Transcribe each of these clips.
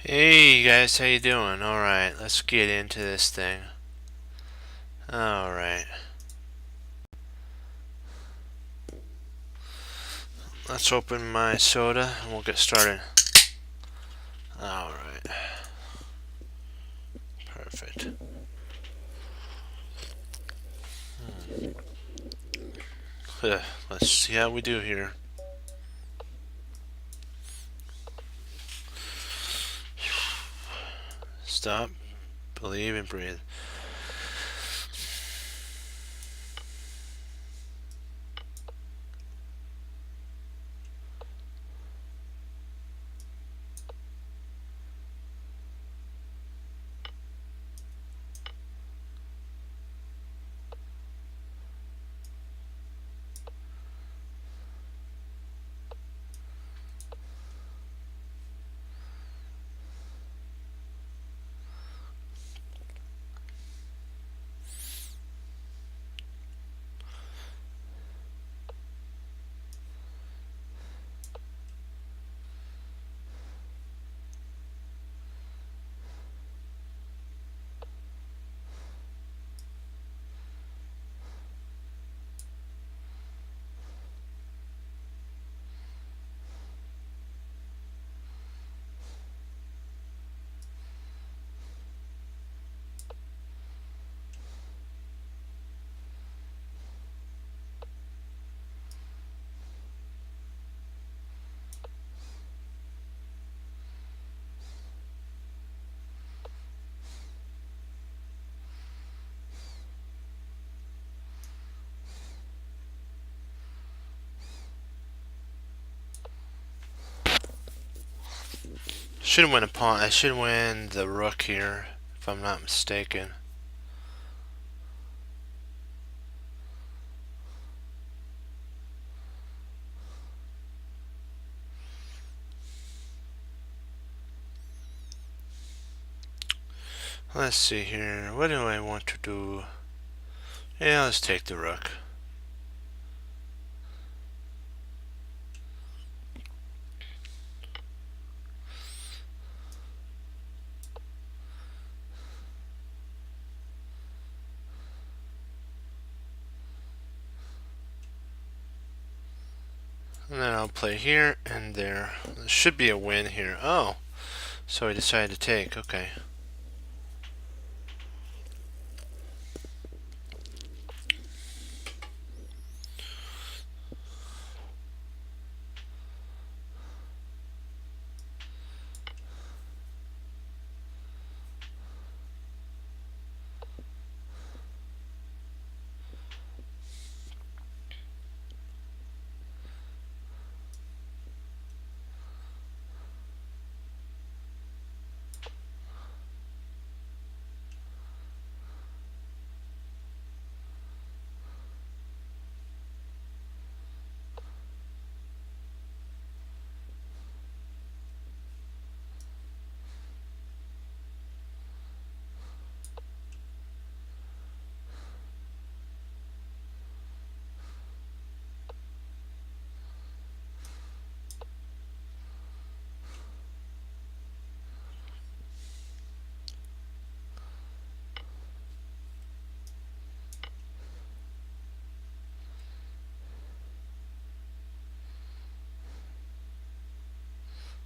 Hey you guys, how you doing? Alright, let's get into this thing. Alright. Let's open my soda and we'll get started. Alright. Perfect. Let's see how we do here. Stop, believe, and breathe. Should win a pawn. I should win the rook here, if I'm not mistaken. Let's see here. What do I want to do? Yeah, let's take the rook. And then I'll play here and there. There should be a win here. Oh, so I decided to take. Okay.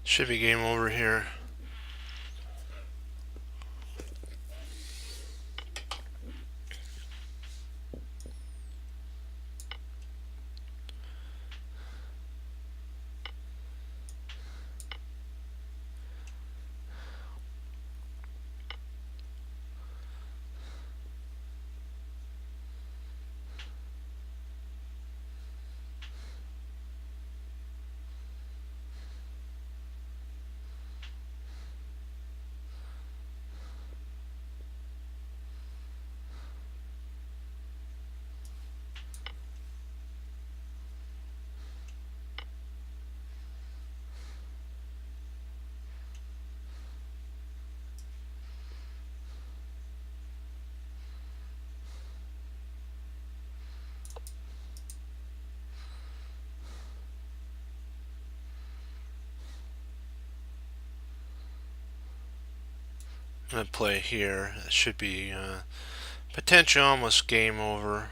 Should be game over here. I'm gonna play here. It should be potential almost game over.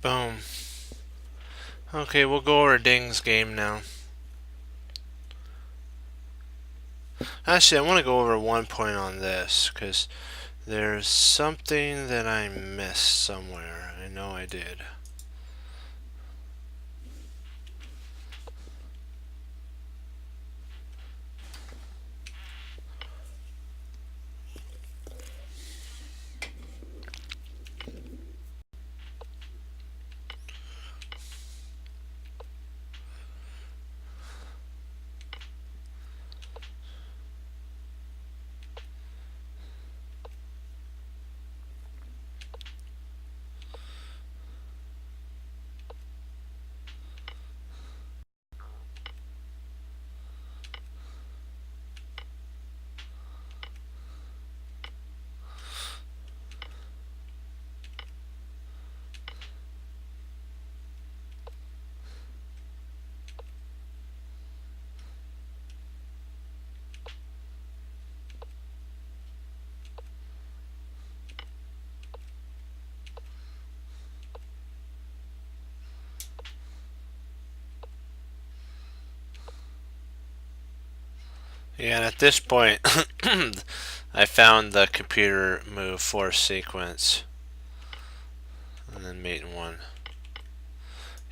Boom. Okay, we'll go over Ding's game now. Actually, I want to go over one point on this because there's something that I missed somewhere. I know I did. Yeah, and at this point, I found the computer move force sequence, and then mate in one.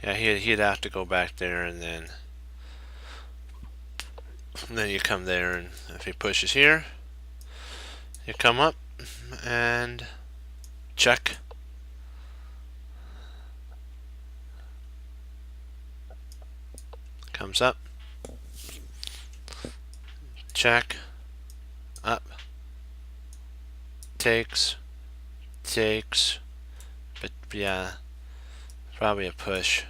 Yeah, he'd have to go back there, and then you come there, and if he pushes here, you come up and check. Comes up, check, up, takes, but yeah, probably a push.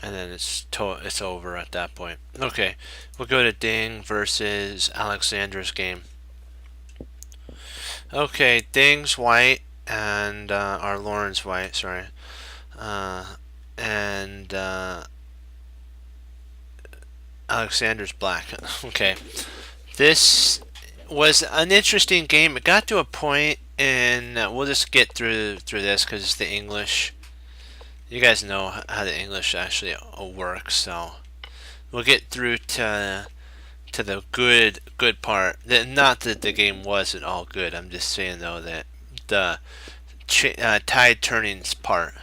And then it's over at that point. Okay, we'll go to Ding versus Alexander's game. Okay, Ding's white and or Lauren's white, sorry, and Alexander's black. Okay, this was an interesting game. It got to a point, and we'll just get through this because it's the English. You guys know how the English actually works, so we'll get through to the good part. Not that the game wasn't all good. I'm just saying though that the tide turnings part.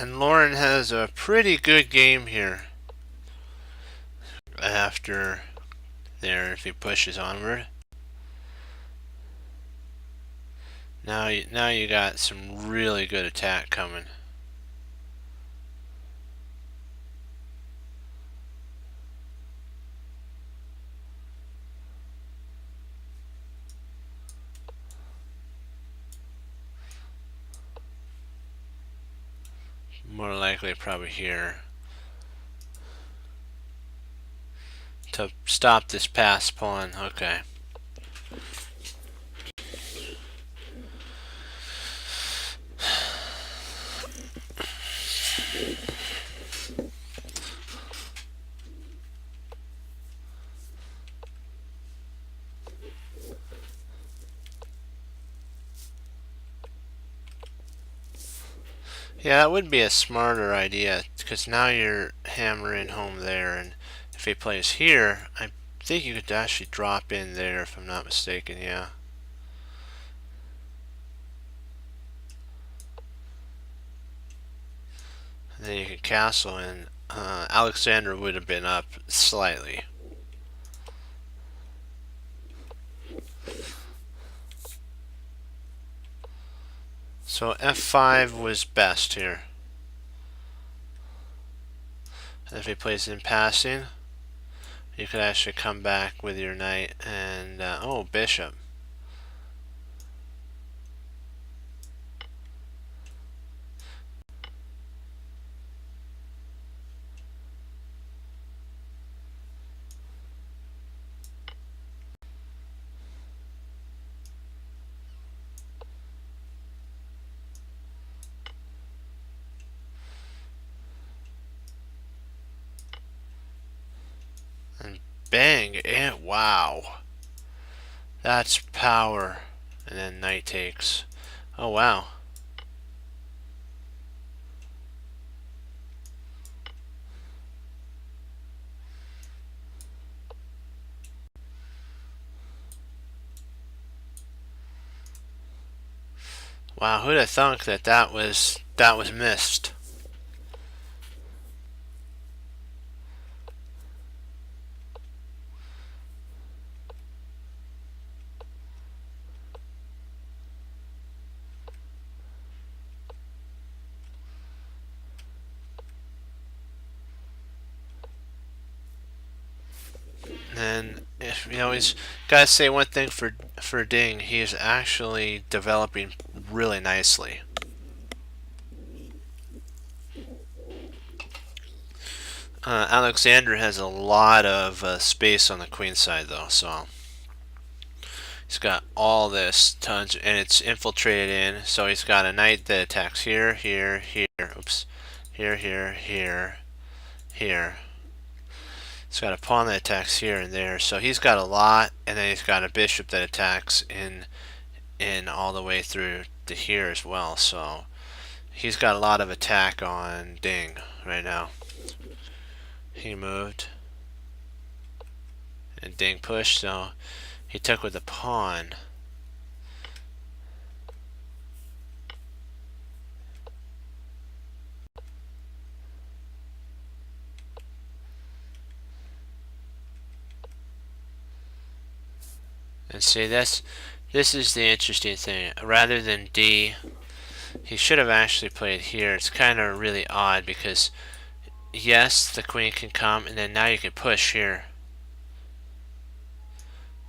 And Lauren has a pretty good game here after there if he pushes onward. Now you got some really good attack coming. More likely probably here to stop this pass pawn. Okay. Yeah, that would be a smarter idea because now you're hammering home there, and if he plays here, I think you could actually drop in there if I'm not mistaken. Yeah. And then you can castle, and Alexander would have been up slightly. So f5 was best here. And if he plays in passing, you could actually come back with your knight and oh, bishop. And bang, and wow. That's power. And then knight takes. Oh wow. Wow, who'd have thunk that that was missed? And if you know, he's gotta say one thing for Ding, he is actually developing really nicely. Alexander has a lot of space on the queen side though, so he's got all this tons, and it's infiltrated in. So he's got a knight that attacks here, here, here. Oops, here, here, here, here. He's got a pawn that attacks here and there. So he's got a lot, and then he's got a bishop that attacks in all the way through to here as well. So he's got a lot of attack on Ding right now. He moved, and Ding pushed, so he took with the pawn. And see, this is the interesting thing. Rather than D, he should have actually played here. It's kind of really odd because yes, the queen can come, and then now you can push here.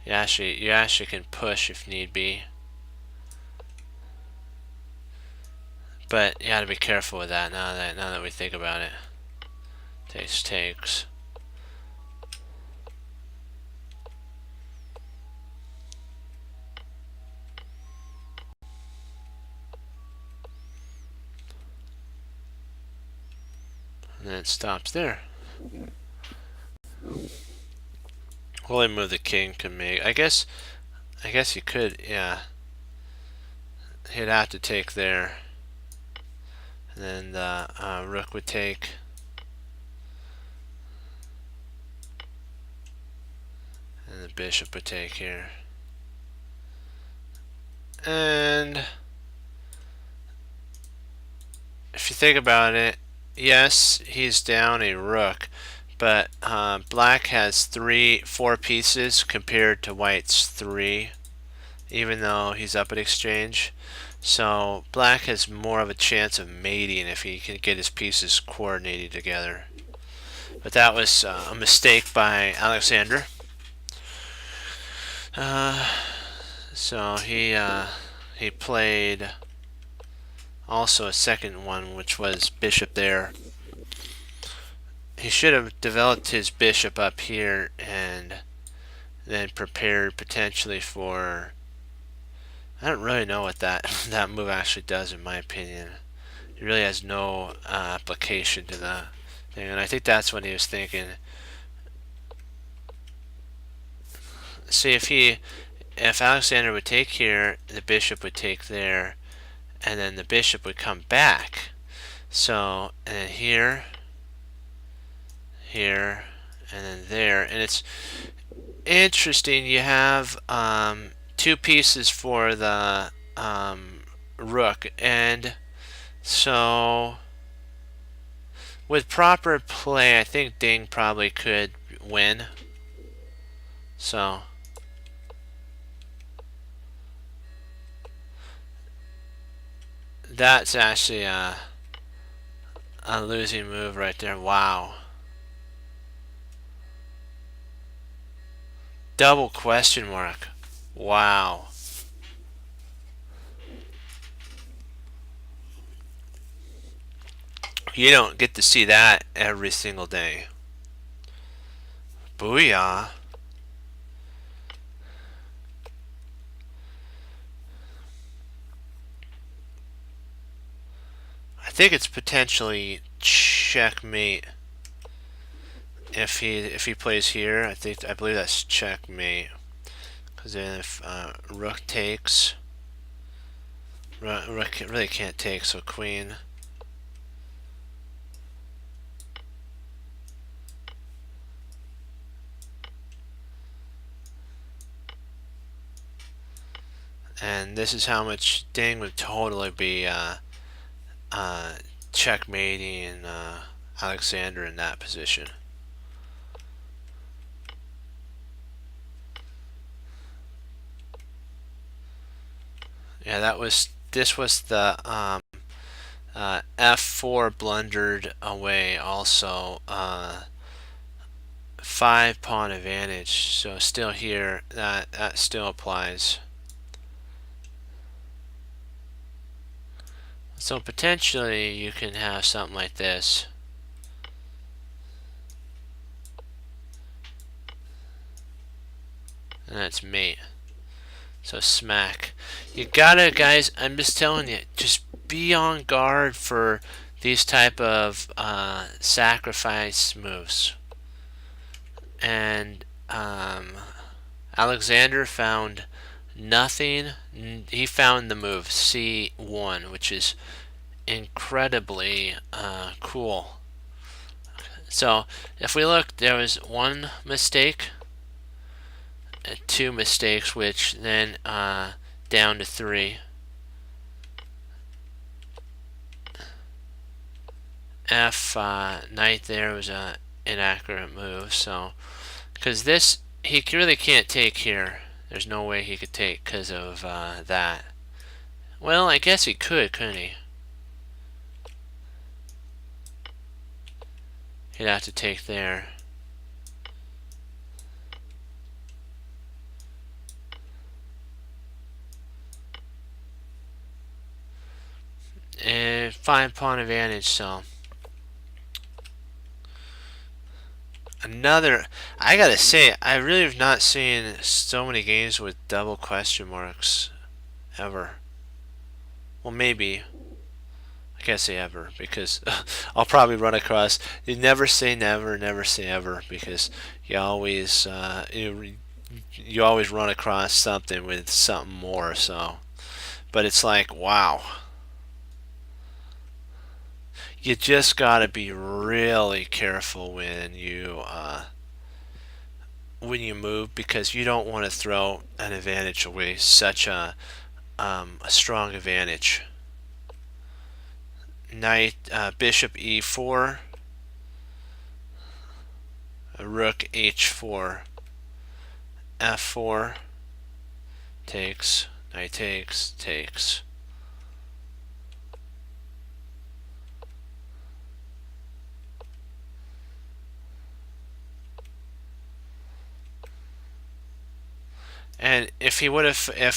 You actually can push if need be. But you got to be careful with that now that we think about it. Takes. And then it stops there. Only move the king can make. I guess he could, yeah. He'd have to take there. And then the rook would take. And the bishop would take here. And if you think about it, yes, he's down a rook, but black has 4 pieces compared to white's 3, even though he's up at exchange. So black has more of a chance of mating if he can get his pieces coordinated together. But that was a mistake by Alexander. So he played also a second one, which was bishop there. He should have developed his bishop up here and then prepared potentially for... I don't really know what that that move actually does, in my opinion. It really has no application to the thing, and I think that's what he was thinking. See, if Alexander would take here, the bishop would take there, and then the bishop would come back. So, and then here, here, and then there, and it's interesting. You have 2 pieces for the rook, and so with proper play, I think Ding probably could win. So that's actually a losing move right there. Wow. Double question mark. Wow. You don't get to see that every single day. Booyah. I think it's potentially checkmate if he plays here. I believe that's checkmate, because then if rook takes, rook really can't take, so queen. And this is how much Ding would totally be checkmating Alexander in that position. Yeah, this was the f4 blundered away also. 5 pawn advantage, so still here that still applies. So potentially you can have something like this. And that's mate. So smack. You gotta, guys, I'm just telling you, just be on guard for these type of sacrifice moves. And Alexander found nothing. He found the move C1, which is incredibly cool. So if we look, there was 1 mistake, 2 mistakes, which then down to 3. F knight there was a inaccurate move, so because this he really can't take here. There's no way he could take because of that. Well, I guess he could, couldn't he? He'd have to take there. And 5 pawn advantage, so another, I gotta say, I really have not seen so many games with double question marks ever. Well, maybe. I can't say ever, because I'll probably run across. You never say never, never say ever, because you always you always run across something with something more. So, but it's like, wow. You just gotta be really careful when you move, because you don't want to throw an advantage away. Such a strong advantage. knight, bishop e4, rook h4, f4, takes, knight takes, takes. And if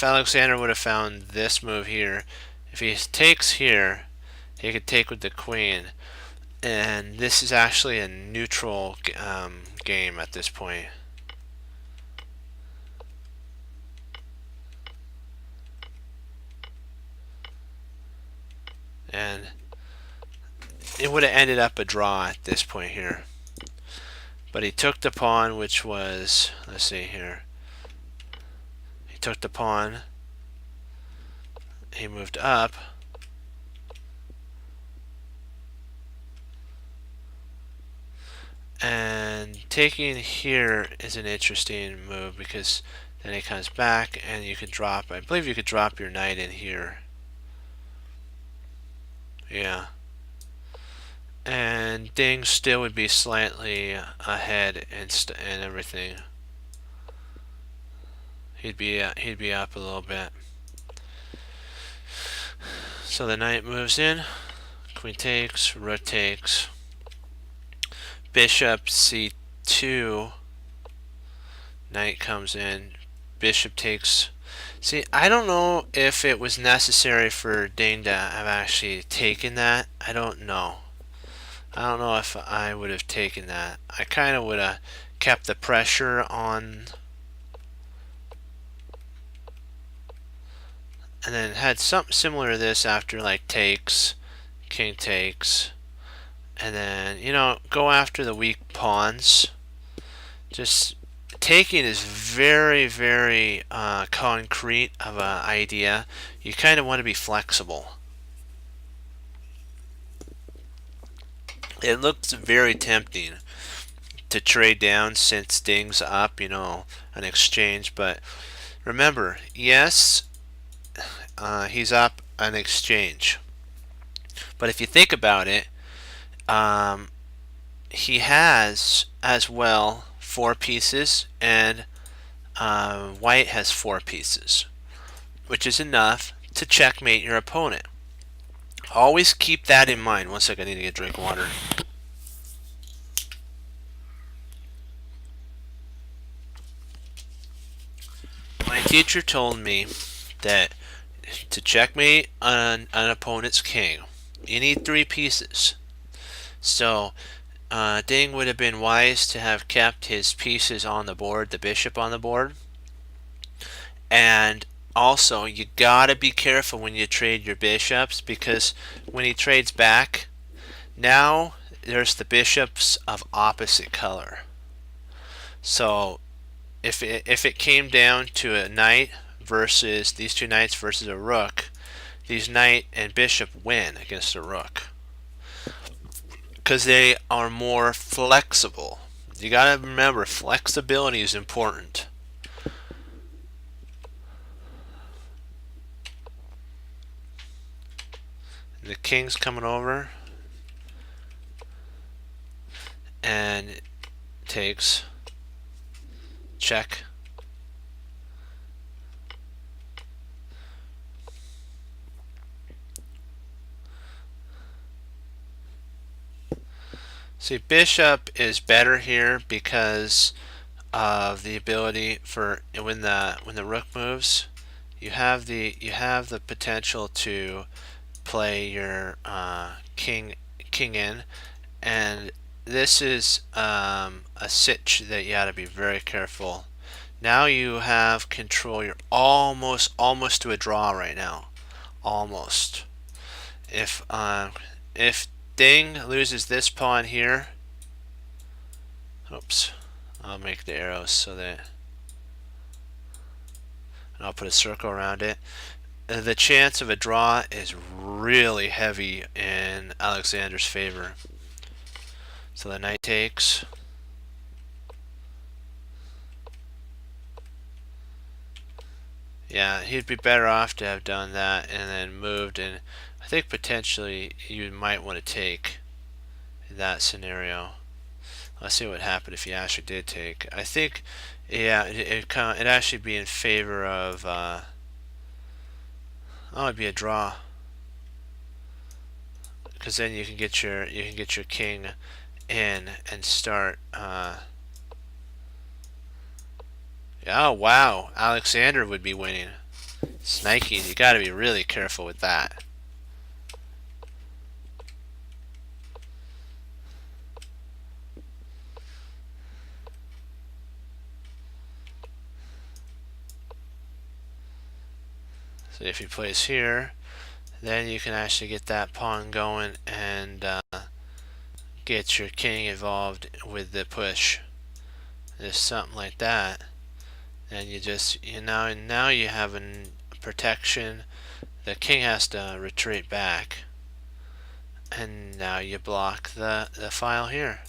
Alexander would have found this move here, if he takes here, he could take with the queen. And this is actually a neutral game at this point. And it would have ended up a draw at this point here. But he took the pawn, which was, let's see here. He took the pawn. He moved up. And taking here is an interesting move because then he comes back and you could drop, I believe you could drop your knight in here. Yeah. And Ding still would be slightly ahead and everything. He'd be up a little bit. So the knight moves in, queen takes, rook takes, bishop c2, knight comes in, bishop takes. See, I don't know if it was necessary for Ding to have actually taken that. I don't know. I don't know if I would have taken that. I kind of would have kept the pressure on and then had something similar to this after like takes, king takes, and then, you know, go after the weak pawns. Just taking is very, very concrete of an idea. You kind of want to be flexible. It looks very tempting to trade down since Ding's up, you know, an exchange, but remember, yes, he's up an exchange. But if you think about it, he has as well 4 pieces, and white has 4 pieces, which is enough to checkmate your opponent. Always keep that in mind. One second, I need to get a drink of water. My teacher told me that to checkmate an opponent's king, you need 3 pieces. So Ding would have been wise to have kept his pieces on the board, the bishop on the board. And also, you gotta be careful when you trade your bishops, because when he trades back, now there's the bishops of opposite color. So if it came down to a knight versus these 2 knights versus a rook, these knight and bishop win against a rook because they are more flexible. You gotta remember, flexibility is important. The king's coming over and takes, check. See, bishop is better here because of the ability for when the rook moves, you have the potential to play your king in, and this is a sitch that you got to be very careful. Now you have control. You're almost to a draw right now, almost. If Ding loses this pawn here, oops, I'll make the arrows so that, and I'll put a circle around it. The chance of a draw is really heavy in Alexander's favor. So the knight takes. Yeah, he'd be better off to have done that and then moved, and I think potentially you might want to take in that scenario. Let's see what happened if you actually did take. I think, yeah, it actually be in favor of. Oh, it'd be a draw, because then you can get your king in and start. Oh wow, Alexander would be winning. Snikey, you got to be really careful with that. So if he plays here, then you can actually get that pawn going and get your king involved with the push. There's something like that, and now you have a protection. The king has to retreat back, and now you block the file here,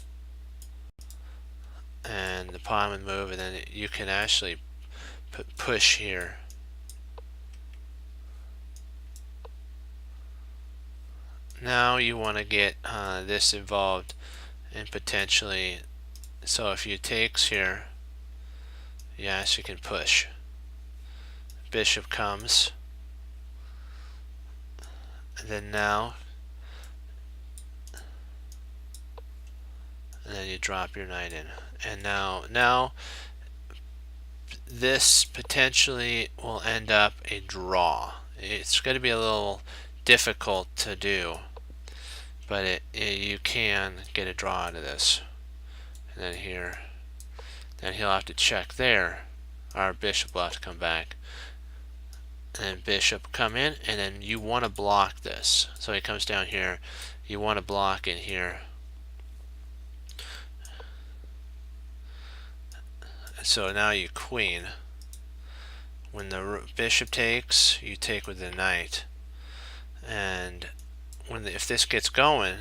and the pawn would move, and then you can actually push here. Now you want to get this involved and potentially, so if you takes here, yes, you can push. Bishop comes, and then now, and then you drop your knight in, and now this potentially will end up a draw. It's going to be a little difficult to do, but you can get a draw out of this. And then here, then he'll have to check there. Our bishop will have to come back, and bishop come in, and then you want to block this. So he comes down here, you want to block in here. So now you queen. When the bishop takes, you take with the knight, and if this gets going,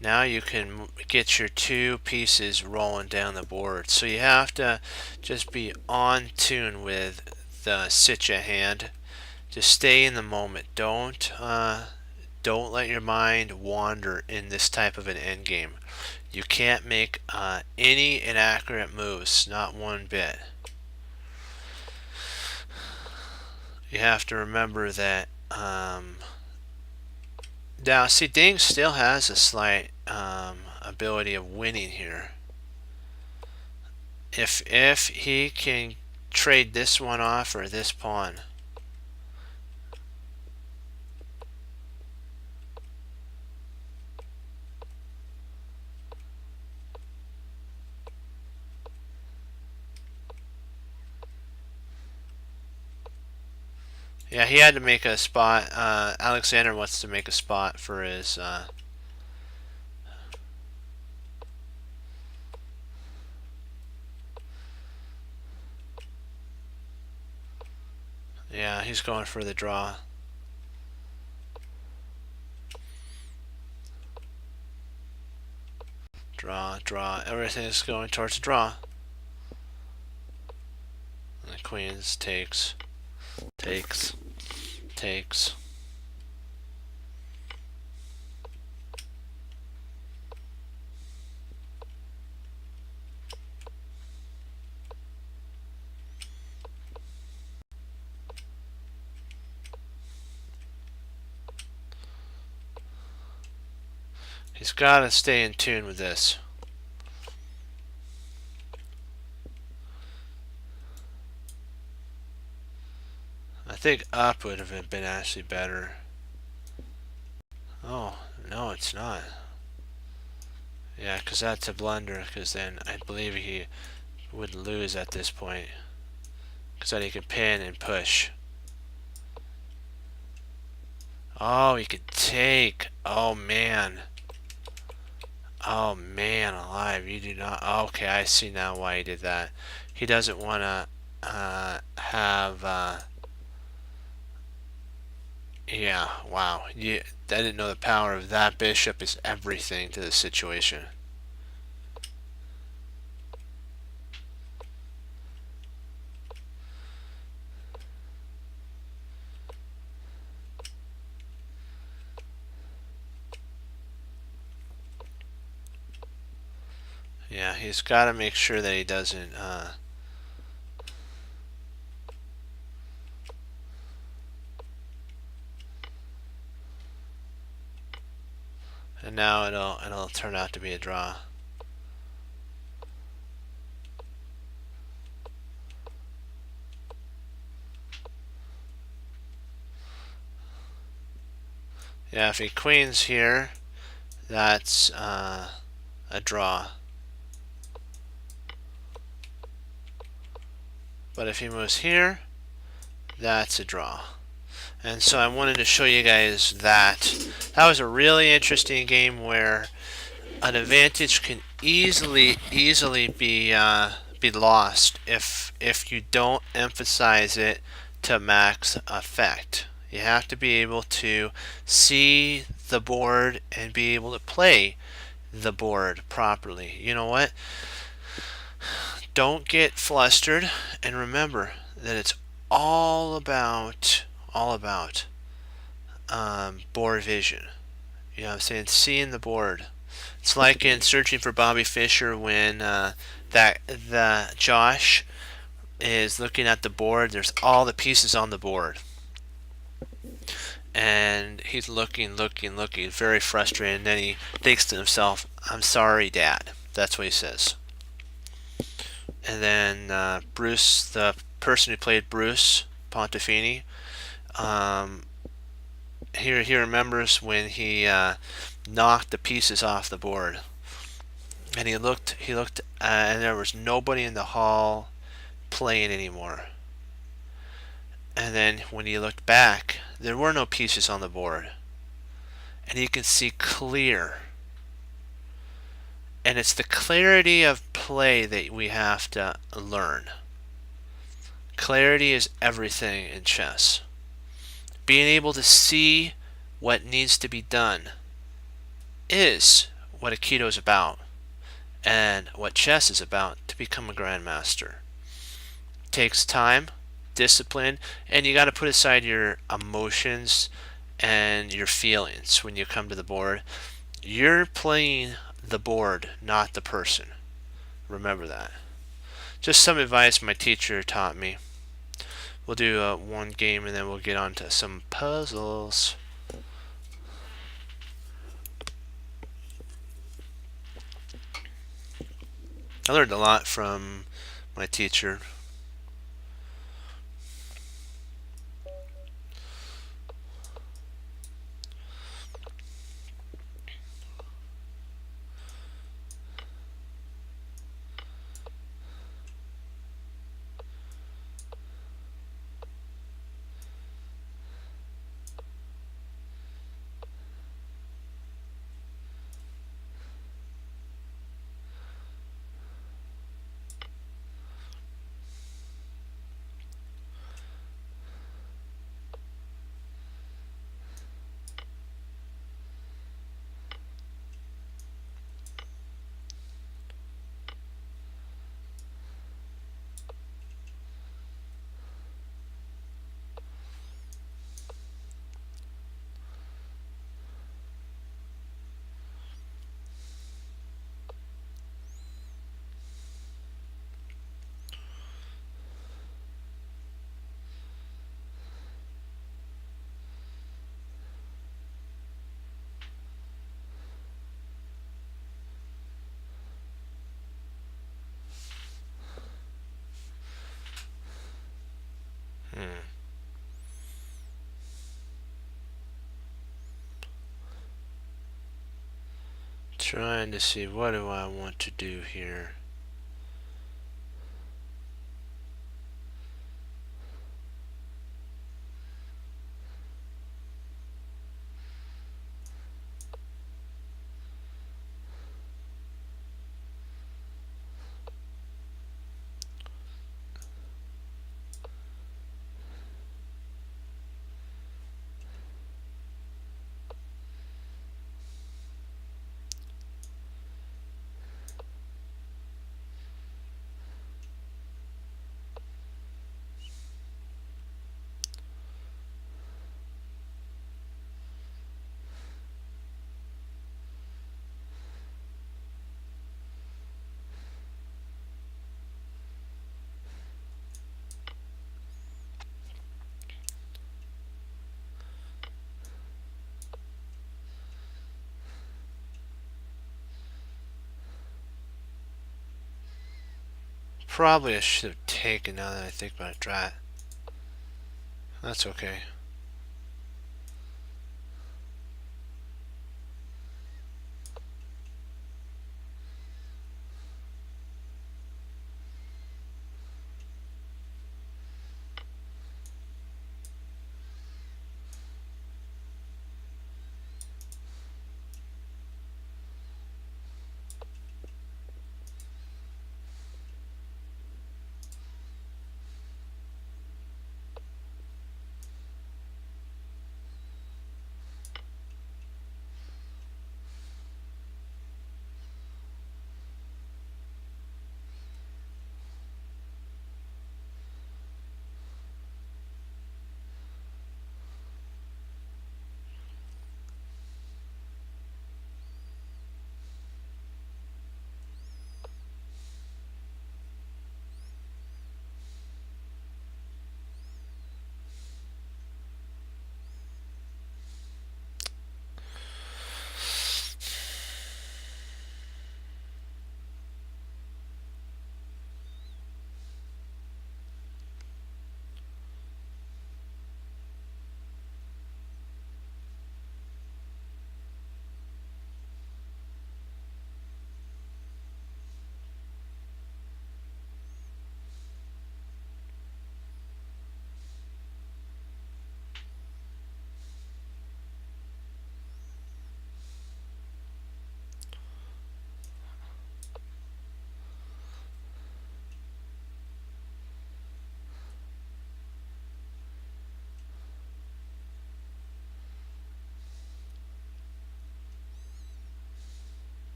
now you can get your two pieces rolling down the board. So you have to just be on tune with the situa hand. Just stay in the moment. Don't let your mind wander in this type of an endgame. You can't make any inaccurate moves, not one bit. You have to remember that. Now, see, Ding still has a slight ability of winning here. If he can trade this one off or this pawn. Yeah, he had to make a spot. Alexander wants to make a spot for his. Yeah, he's going for the draw. Draw, draw. Everything is going towards a draw. And the queens takes. He's got to stay in tune with this. I think up would have been actually better. Oh, no, it's not. Yeah, because that's a blunder, because then I believe he would lose at this point. Because then he could pin and push. Oh, he could take. Oh, man. Oh, man alive. You do not. Okay, I see now why he did that. He doesn't want to have... yeah, wow. I didn't know the power of that bishop is everything to the situation. Yeah, he's got to make sure that he doesn't. And now it'll turn out to be a draw. Yeah, if he queens here, that's a draw. But if he moves here, that's a draw. And so I wanted to show you guys that. That was a really interesting game where an advantage can easily be lost if you don't emphasize it to max effect. You have to be able to see the board and be able to play the board properly. You know what? Don't get flustered, and remember that it's all about board vision. You know what I'm saying? Seeing the board. It's like in Searching for Bobby Fischer when the Josh is looking at the board. There's all the pieces on the board, and he's looking, very frustrated. And then he thinks to himself, "I'm sorry, Dad." That's what he says. And then Bruce, the person who played Bruce Pontefini, he remembers when he knocked the pieces off the board, and he looked, and there was nobody in the hall playing anymore. And then when he looked back, there were no pieces on the board, and you can see clear. And it's the clarity of play that we have to learn. Clarity is everything in chess. Being able to see what needs to be done is what Aikido is about, and what chess is about to become a grandmaster. It takes time, discipline, and you got to put aside your emotions and your feelings when you come to the board. You're playing the board, not the person. Remember that. Just some advice my teacher taught me. We'll do one game and then we'll get on to some puzzles. I learned a lot from my teacher. Trying to see, what do I want to do here? Probably I should have taken now that I think about it. Drat. That's okay.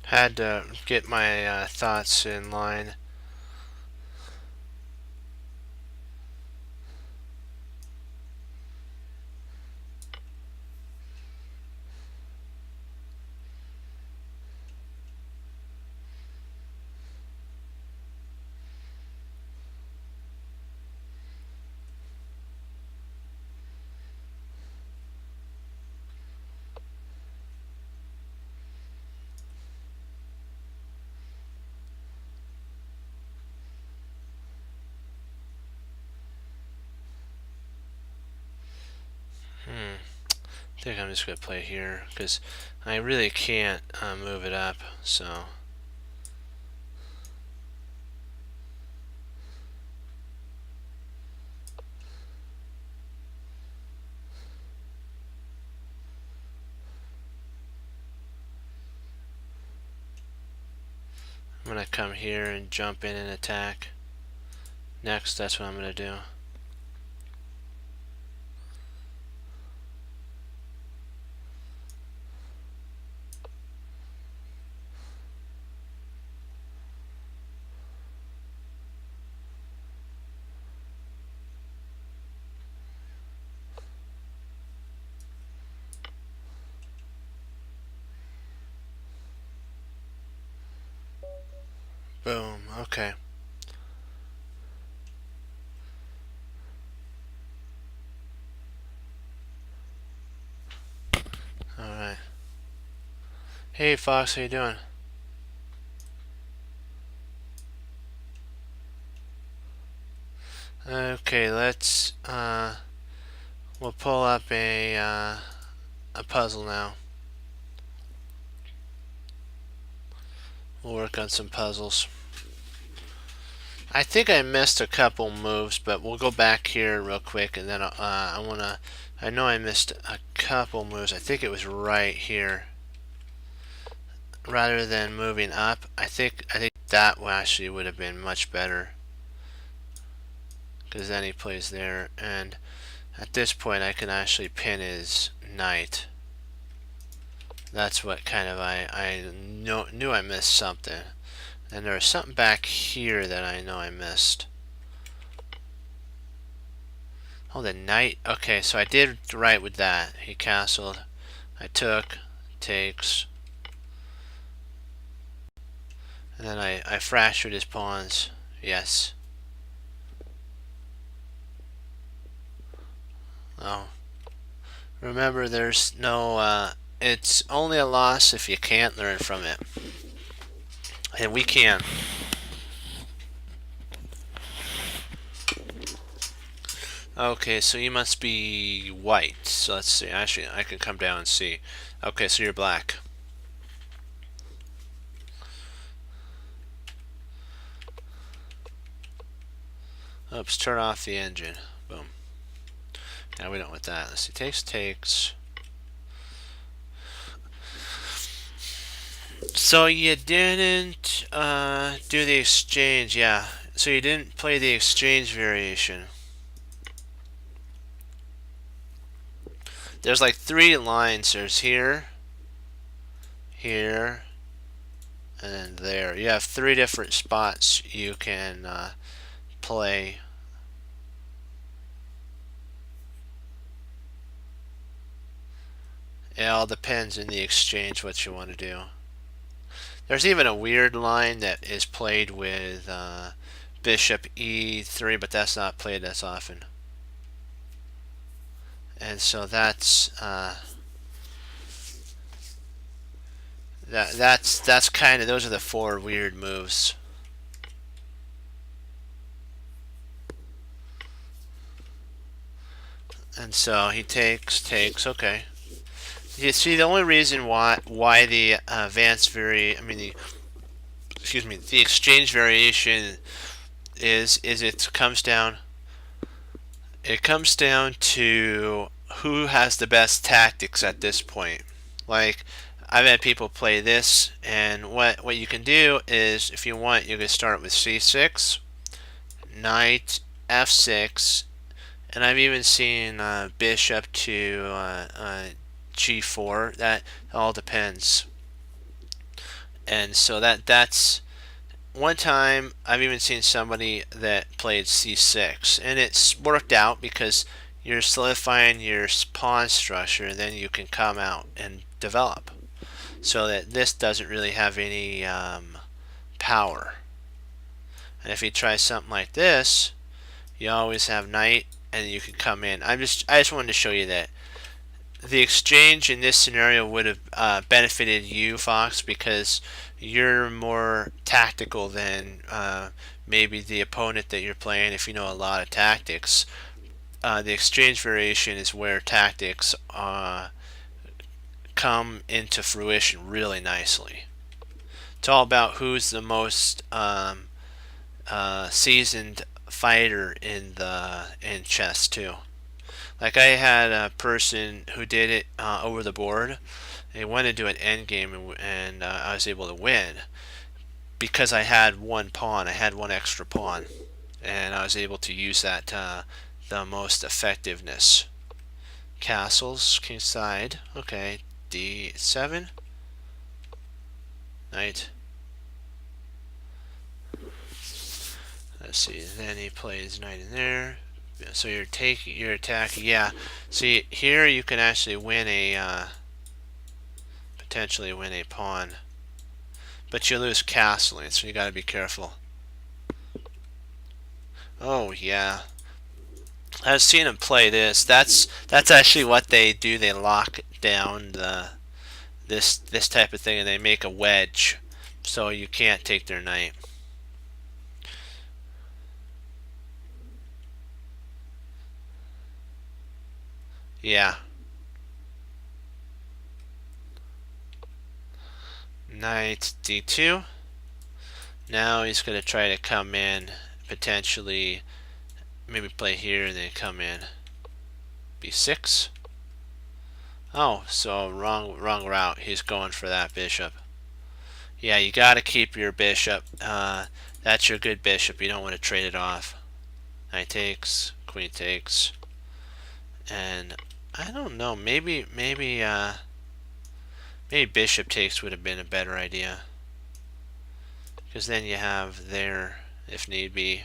Had to get my thoughts in line. I think I'm just going to play here because I really can't move it up. So I'm going to come here and jump in and attack. Next, that's what I'm going to do. Boom. Okay. Alright. Hey Fox, how you doing? Okay, let's we'll pull up a puzzle now. We'll work on some puzzles. I think I missed a couple moves, but we'll go back here real quick, and then I know I missed a couple moves. I think it was right here. Rather than moving up, I think that actually would have been much better, because then he plays there, and at this point I can actually pin his knight. That's what kind of I knew I missed something. And there was something back here that I know I missed. Oh, the knight. Okay, so I did right with that. He castled. I took, takes. And then I fractured his pawns. Yes. Oh. Remember, there's no, it's only a loss if you can't learn from it. And we can. Okay, so you must be white. So let's see. Actually, I can come down and see. Okay, so you're black. Oops, turn off the engine. Boom. Now we don't want that. Let's see. Takes. So you didn't do the exchange, yeah. So you didn't play the exchange variation. There's like 3 lines. There's here, here, and then there. You have 3 different spots you can play. It all depends in the exchange what you want to do. There's even a weird line that is played with bishop e3, but that's not played as often. And so that's that's kind of, those are the 4 weird moves. And so he takes, okay. You see, the only reason why the the exchange variation is it comes down to who has the best tactics at this point. Like, I've had people play this, and what you can do is, if you want, you can start with c6, knight f6, and I've even seen bishop to g4. That all depends. And so that's one time I've even seen somebody that played c6, and it's worked out because you're solidifying your pawn structure, and then you can come out and develop, so that this doesn't really have any power. And if you try something like this, you always have knight, and you can come in. I just wanted to show you that the exchange in this scenario would have benefited you, Fox, because you're more tactical than maybe the opponent that you're playing. If you know a lot of tactics, the exchange variation is where tactics come into fruition really nicely. It's all about who's the most seasoned fighter in chess too. Like, I had a person who did it over the board. They went into an endgame, and I was able to win because I had one pawn. I had one extra pawn, and I was able to use that the most effectiveness. Castles, kingside. Okay, d7. Knight. Let's see. Then he plays knight in there. So you're attacking. Yeah. See, here you can actually win potentially win a pawn, but you lose castling, so you got to be careful. Oh yeah, I've seen him play this. That's actually what they do. They lock down this type of thing, and they make a wedge, so you can't take their knight. Yeah. Knight d2. Now he's going to try to come in, potentially maybe play here and then come in. b6. Oh, so wrong route. He's going for that bishop. Yeah, you got to keep your bishop. That's your good bishop. You don't want to trade it off. Knight takes, queen takes, and I don't know. Maybe bishop takes would have been a better idea, because then you have there if need be.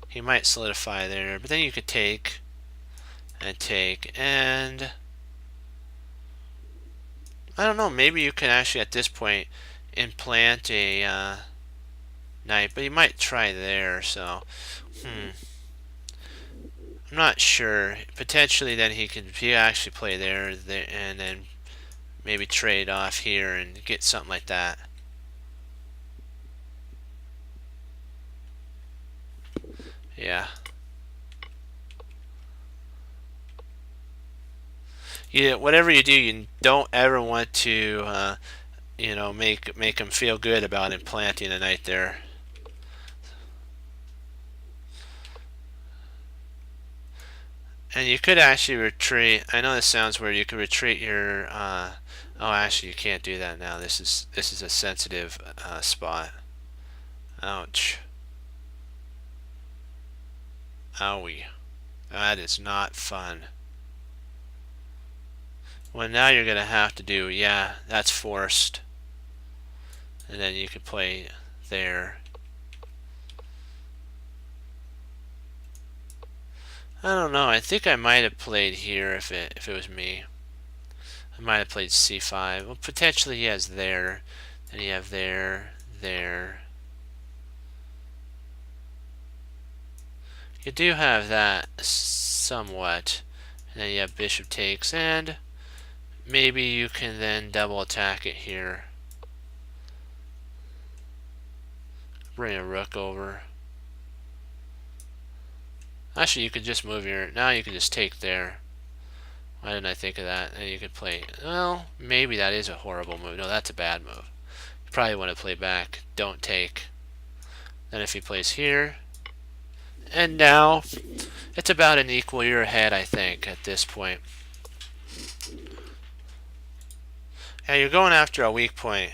He might solidify there, but then you could take and I don't know. Maybe you can actually at this point implant a knight, but he might try there. So, I'm not sure. Potentially, then he actually play there, and then maybe trade off here and get something like that. Yeah. whatever you do, you don't ever want to make him feel good about implanting a knight there. And you could actually retreat. I know this sounds weird. You could retreat your. Oh, actually, you can't do that now. This is a sensitive spot. Ouch. Owie. That is not fun. Well, now you're gonna have to do. Yeah, that's forced. And then you could play there. I don't know. I think I might have played here if it was me. I might have played c5. Well, potentially he has there. Then you have there, there. You do have that somewhat. And then you have bishop takes, and maybe you can then double attack it here. Bring a rook over. Actually, you could just move your. Now you can just take there. Why didn't I think of that? And you could play. Well, maybe that is a horrible move. No, that's a bad move. You probably want to play back. Don't take. Then if he plays here. And now it's about an equal. You're ahead, I think, at this point. Yeah, you're going after a weak point.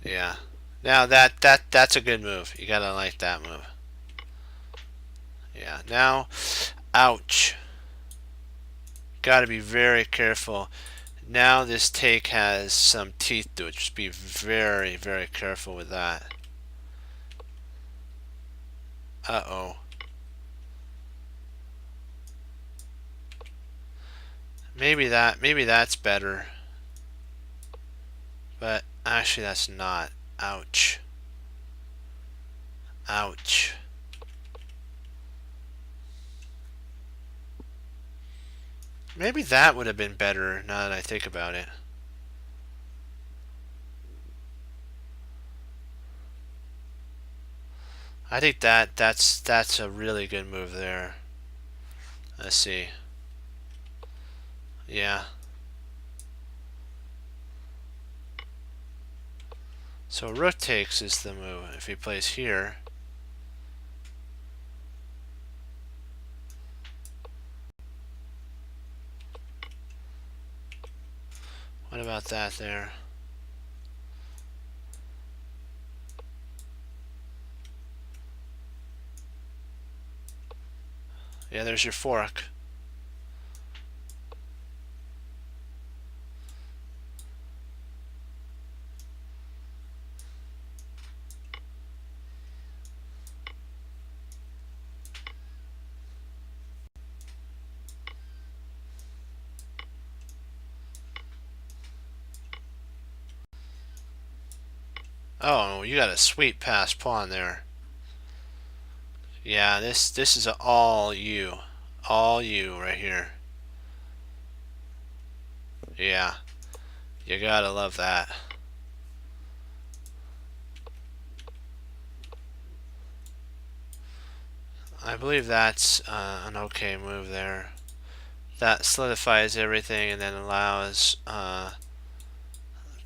Yeah. Now that's a good move. You gotta like that move. Yeah. Now, ouch. Gotta be very careful. Now this take has some teeth to it. Just be very, very careful with that. Uh-oh. Maybe that's better. But actually that's not. Ouch. Ouch. Maybe that would have been better now that I think about it. I think that's a really good move there. Let's see. Yeah. So rook takes is the move. If he plays here. What about that there? Yeah, there's your fork. Oh, you got a sweet pass pawn there. Yeah, this is all you right here. Yeah, you gotta love that. I believe that's an okay move there. That solidifies everything and then allows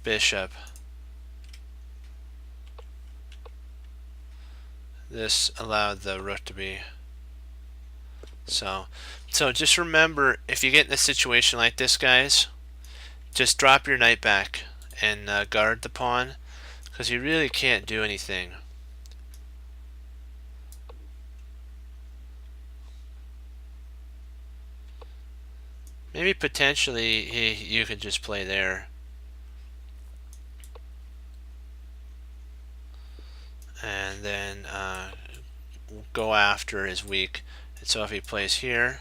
bishop. This allowed the rook to be. So just remember, if you get in a situation like this, guys, just drop your knight back and guard the pawn, because you really can't do anything. Maybe potentially you could just play there. And then go after his weak. And so if he plays here,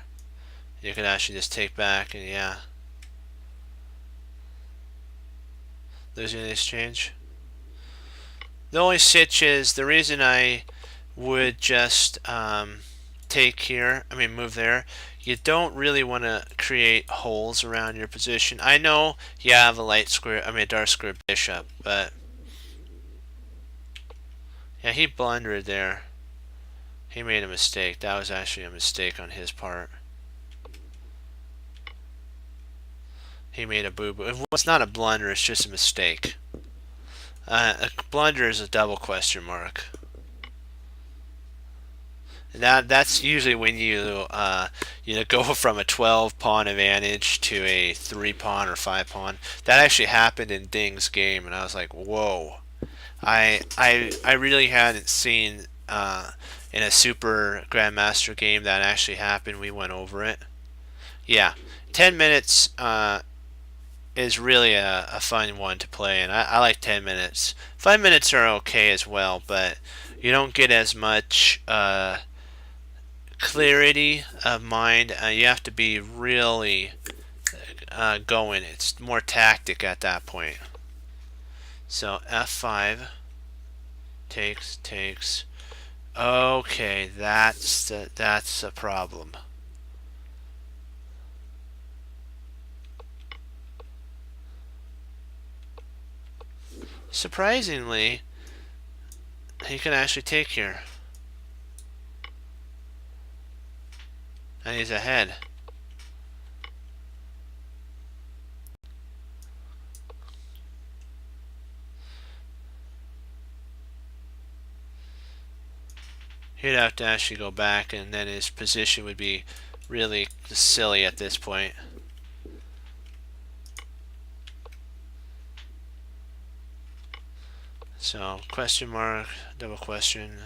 you can actually just take back and yeah. Losing the exchange. The only sitch is the reason I would just take here, move there. You don't really want to create holes around your position. I know you have a light square, a dark square bishop, but Yeah, he blundered there. He made a mistake. That was actually a mistake on his part. He made a boo-boo. It's not a blunder, it's just a mistake. A blunder is a double question mark. That's usually when you go from a 12 pawn advantage to a 3 pawn or 5 pawn. That actually happened in Ding's game, and I was like, whoa. I really hadn't seen in a Super Grandmaster game that actually happened. We went over it. Yeah, 10 minutes is really a fun one to play, and I like 10 minutes. 5 minutes are okay as well, but you don't get as much clarity of mind. You have to be really going. It's more tactic at that point. So F5 takes. Okay, that's a problem. Surprisingly, he can actually take here. And he's ahead. He'd have to actually go back, and then his position would be really silly at this point. So, question mark, double question.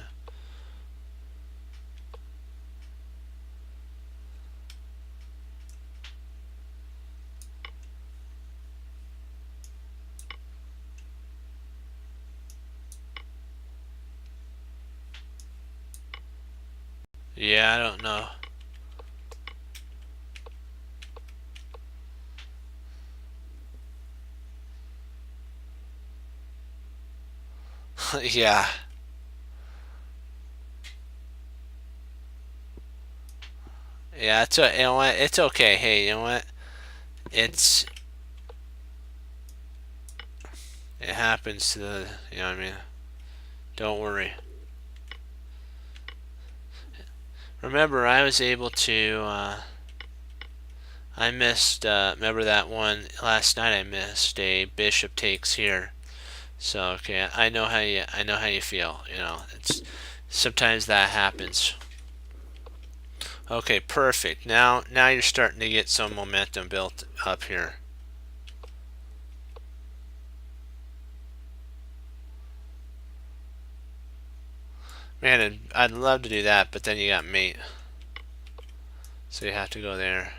Yeah, I don't know. Yeah. Yeah, you know what? It's okay. Hey, you know what? It happens to the, you know what I mean? Don't worry. Remember, I was able to, I missed, remember that one last night I missed a bishop takes here. So, okay, I know how you feel, you know. It's sometimes that happens. Okay, perfect. Now you're starting to get some momentum built up here. Man, I'd love to do that, but then you got mate. So you have to go there.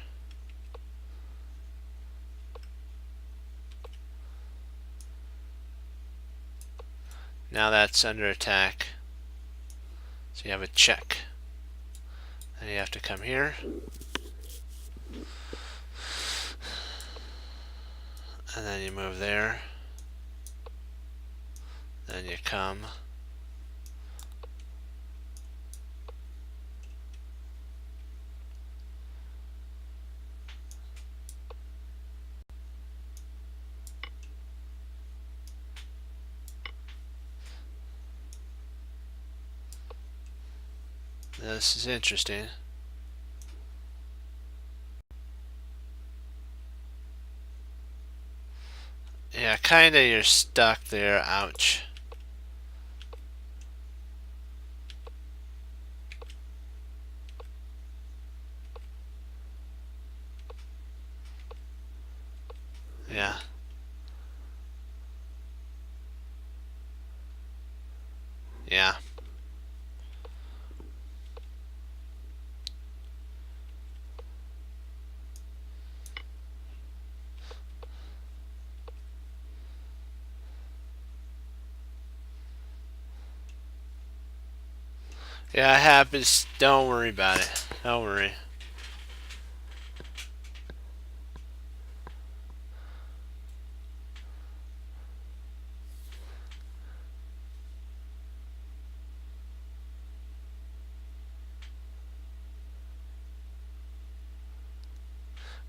Now that's under attack. So you have a check. Then you have to come here. And then you move there. Then you come. This is interesting. Yeah, kinda you're stuck there. Ouch. Yeah. Yeah. Yeah, it happens. Don't worry about it. Don't worry.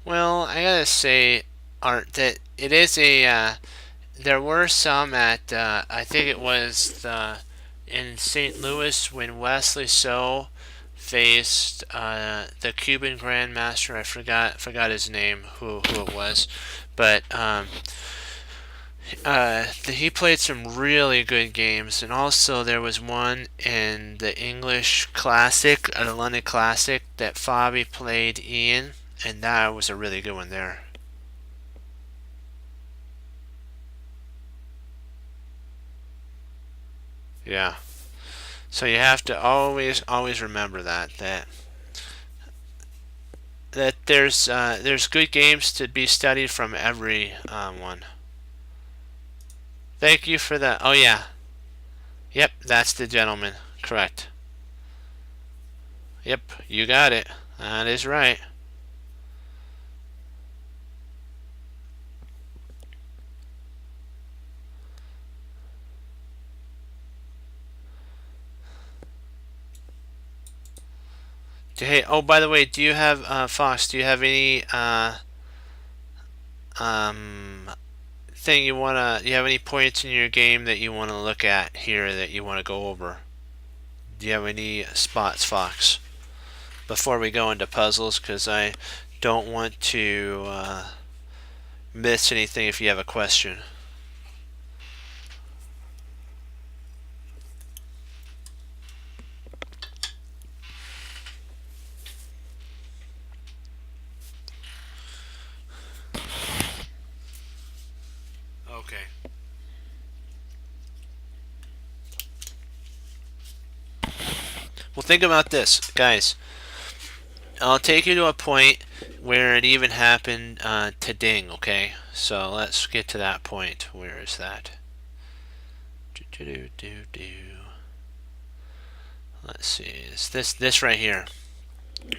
Well, I gotta say, Art, that it is a. There were some at. I think it was the in St. Louis when Wesley So faced the Cuban Grandmaster. I forgot his name, who it was, but he played some really good games, and also there was one in the English Classic, the London Classic, that Fabi played Ian, and that was a really good one there. Yeah. So you have to always remember that there's good games to be studied from every one. Thank you for that. Oh yeah. Yep, that's the gentleman. Correct. Yep, you got it. That is right. Hey, oh, by the way, do you have Fox? Do you have any um thing you wanna? Do you have any points in your game that you wanna look at here that you wanna go over? Do you have any spots, Fox? Before we go into puzzles, because I don't want to miss anything if you have a question. Okay. Well, think about this, guys. I'll take you to a point where it even happened to Ding, okay? So let's get to that point. Where is that? Let's see. It's this right here.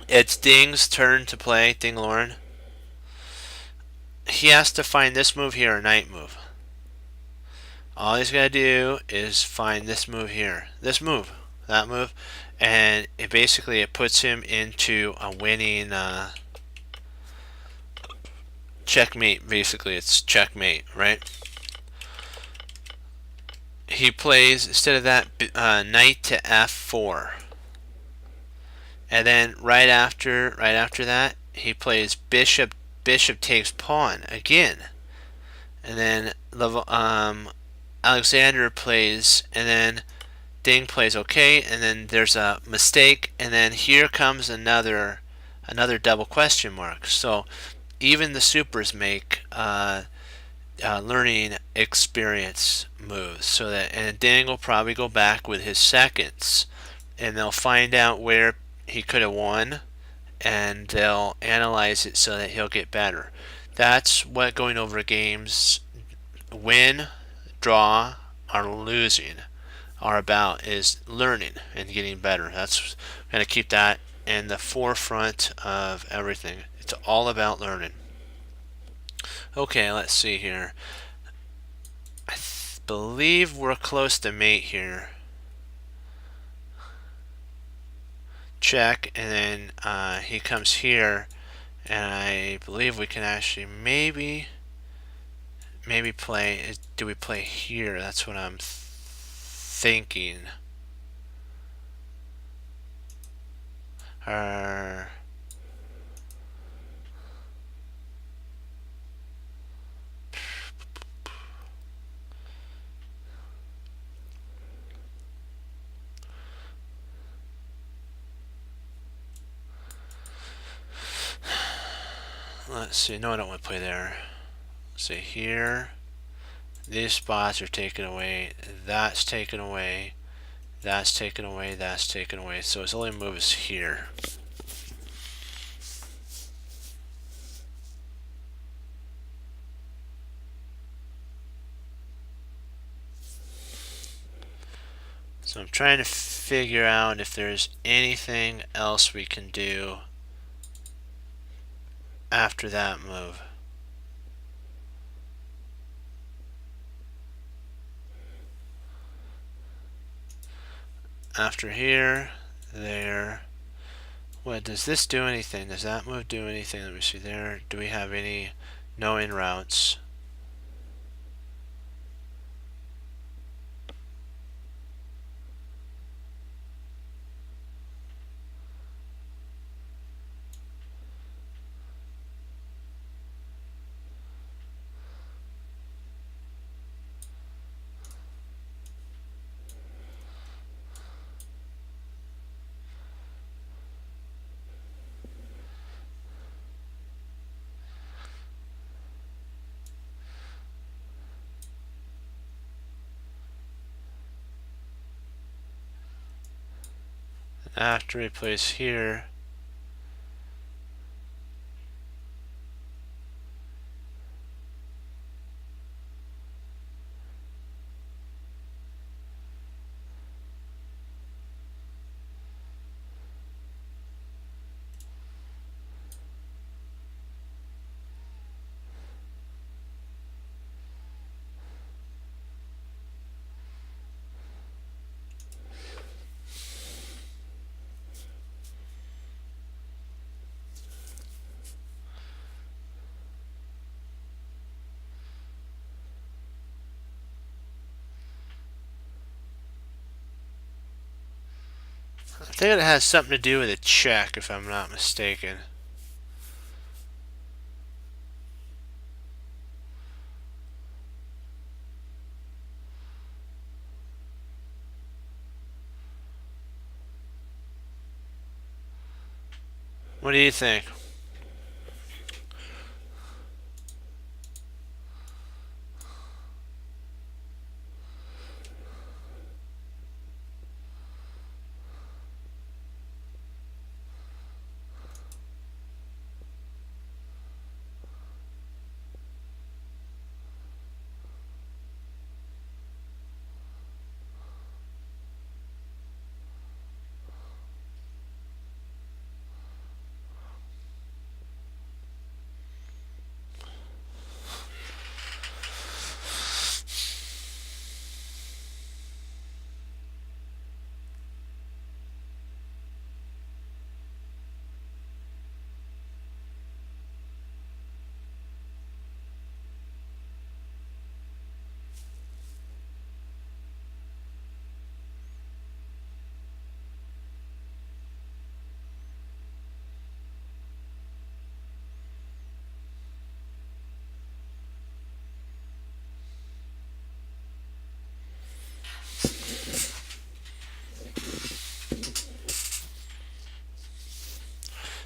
It's Ding's turn to play, Ding Lauren. He has to find this move here, a knight move. All he's got to do is find this move here. This move. That move. And it puts him into a winning checkmate. Basically, it's checkmate, right? He plays, instead of that, knight to f4. And then right after that, he plays bishop takes pawn again. And then Alexander plays, and then Ding plays okay, and then there's a mistake, and then here comes another double question mark. So even the supers make learning experience moves, so that, and Ding will probably go back with his seconds, and they'll find out where he could have won, and they'll analyze it so that he'll get better. That's what going over games, win, draw, or losing, are about, is learning and getting better. That's going to keep that in the forefront of everything. It's all about learning. Okay, let's see here. I believe we're close to mate here. Check, and then he comes here, and I believe we can actually maybe play. Do we play here? That's what I'm thinking. Let's see. No, I don't want to play there. Let's see here. These spots are taken away. That's taken away. That's taken away. That's taken away. So his only move is here. So I'm trying to figure out if there's anything else we can do after that move. After here, there. What, does this do anything? Does that move do anything? Let me see there. Do we have any? No in routes. After we place here, I think it has something to do with a check, if I'm not mistaken. What do you think?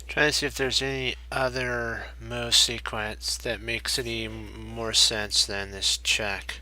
Trying to see if there's any other move sequence that makes any more sense than this check.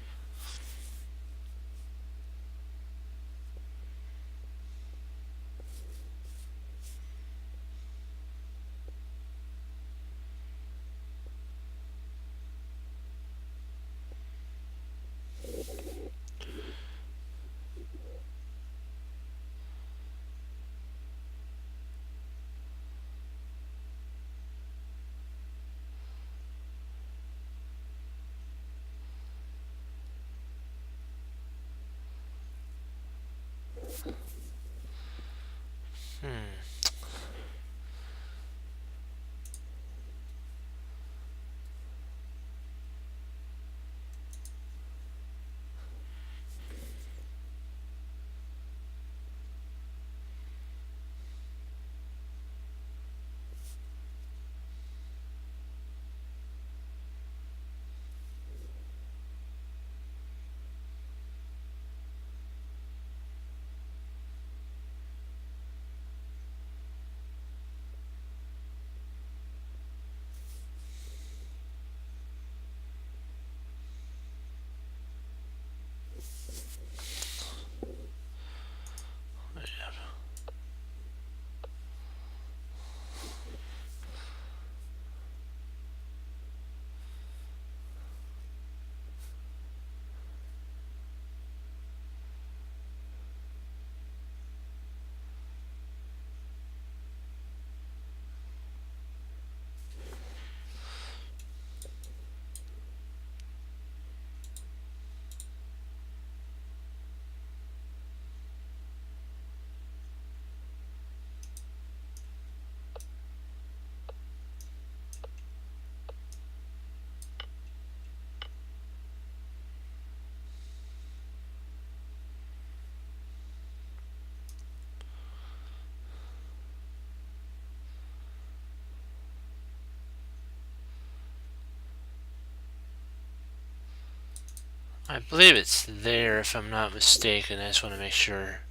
I believe it's there, if I'm not mistaken. I just want to make sure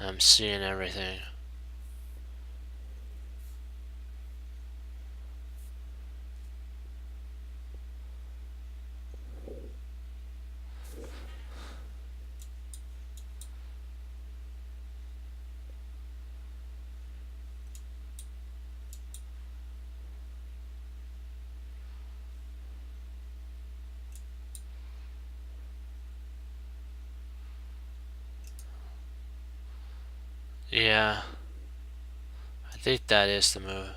I'm seeing everything. Yeah, I think that is the move.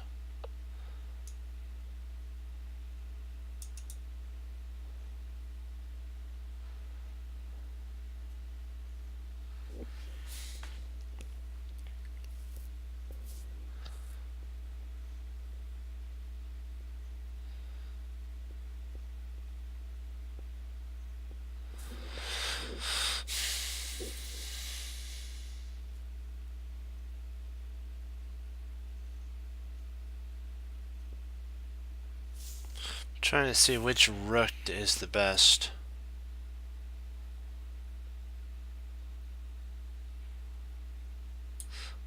Trying to see which rook is the best.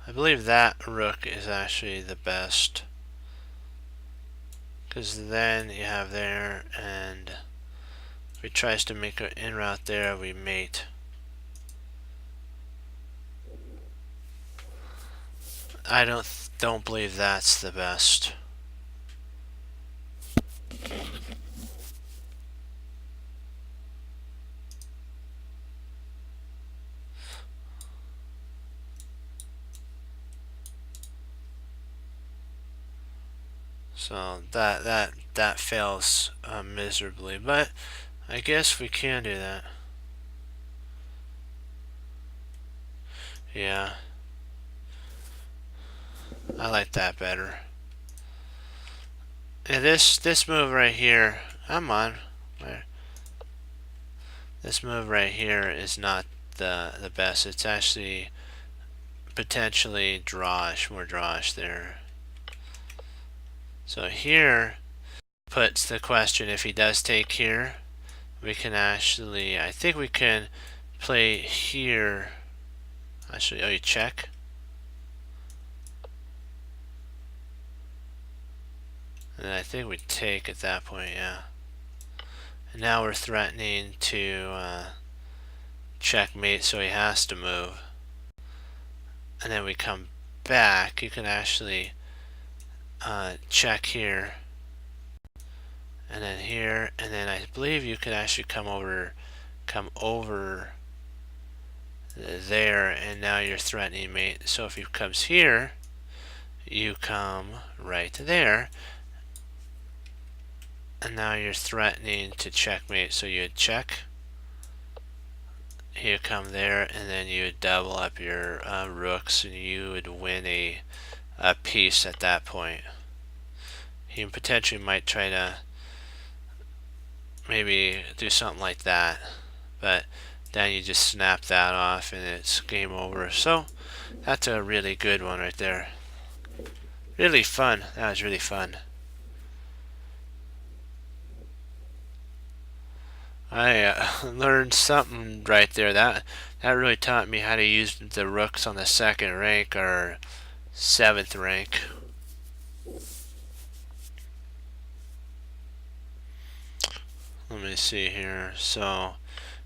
I believe that rook is actually the best. Because then you have there, and if he tries to make an in route there, we mate. I don't believe that's the best. So that fails miserably, but I guess we can do that. Yeah, I like that better. And this move right here, come on, this move right here is not the best. It's actually potentially drawish, more drawish there. So here puts the question, if he does take here, we can actually, I think we can play here. Actually, oh, you check. And I think we take at that point, yeah. And now we're threatening to checkmate, so he has to move. And then we come back. You can actually check here, and then here, and then I believe you can actually come over there, and now you're threatening mate. So if he comes here, you come right there, and now you're threatening to checkmate. So you would check, you come there, and then you would double up your rooks, and you would win a piece at that point. He potentially might try to maybe do something like that, but then you just snap that off and it's game over. So that's a really good one right there. Really fun. That was really fun. I learned something right there. That really taught me how to use the rooks on the second rank or seventh rank. Let me see here. So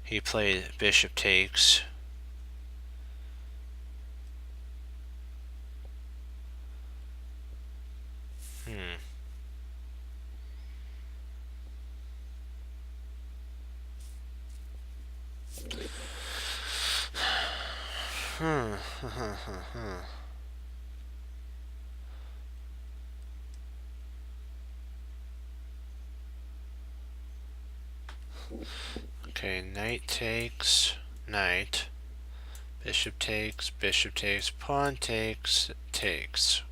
he played bishop takes. Okay, knight takes, knight. Bishop takes, pawn takes, takes.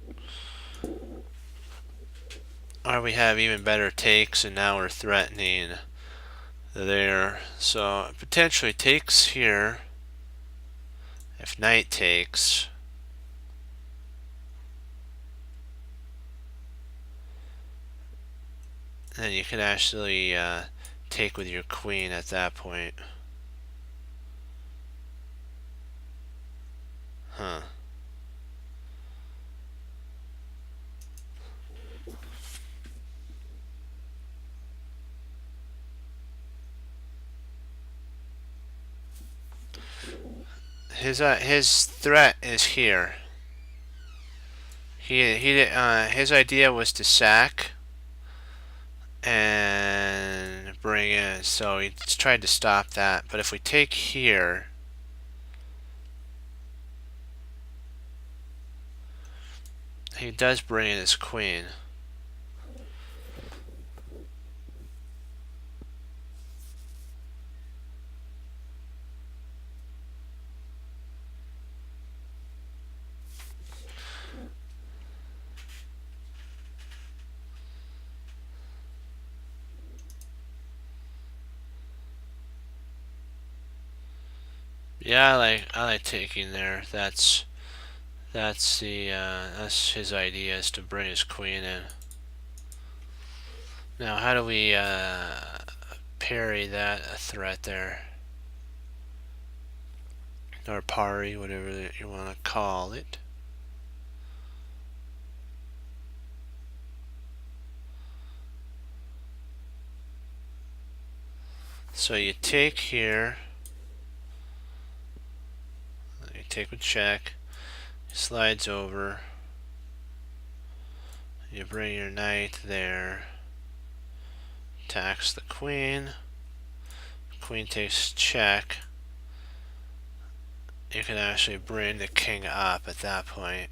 Or we have even better takes, and now we're threatening there. So potentially takes here. If knight takes, then you can actually take with your queen at that point. Huh. His threat is here. His idea was to sack and bring in, so he tried to stop that. But if we take here, he does bring in his queen. Yeah, I like taking there. That's his idea, is to bring his queen in. Now, how do we parry that threat there? Or parry, whatever you want to call it. So you take here, you take with check, slides over, you bring your knight there, attacks the queen, queen takes check. You can actually bring the king up at that point.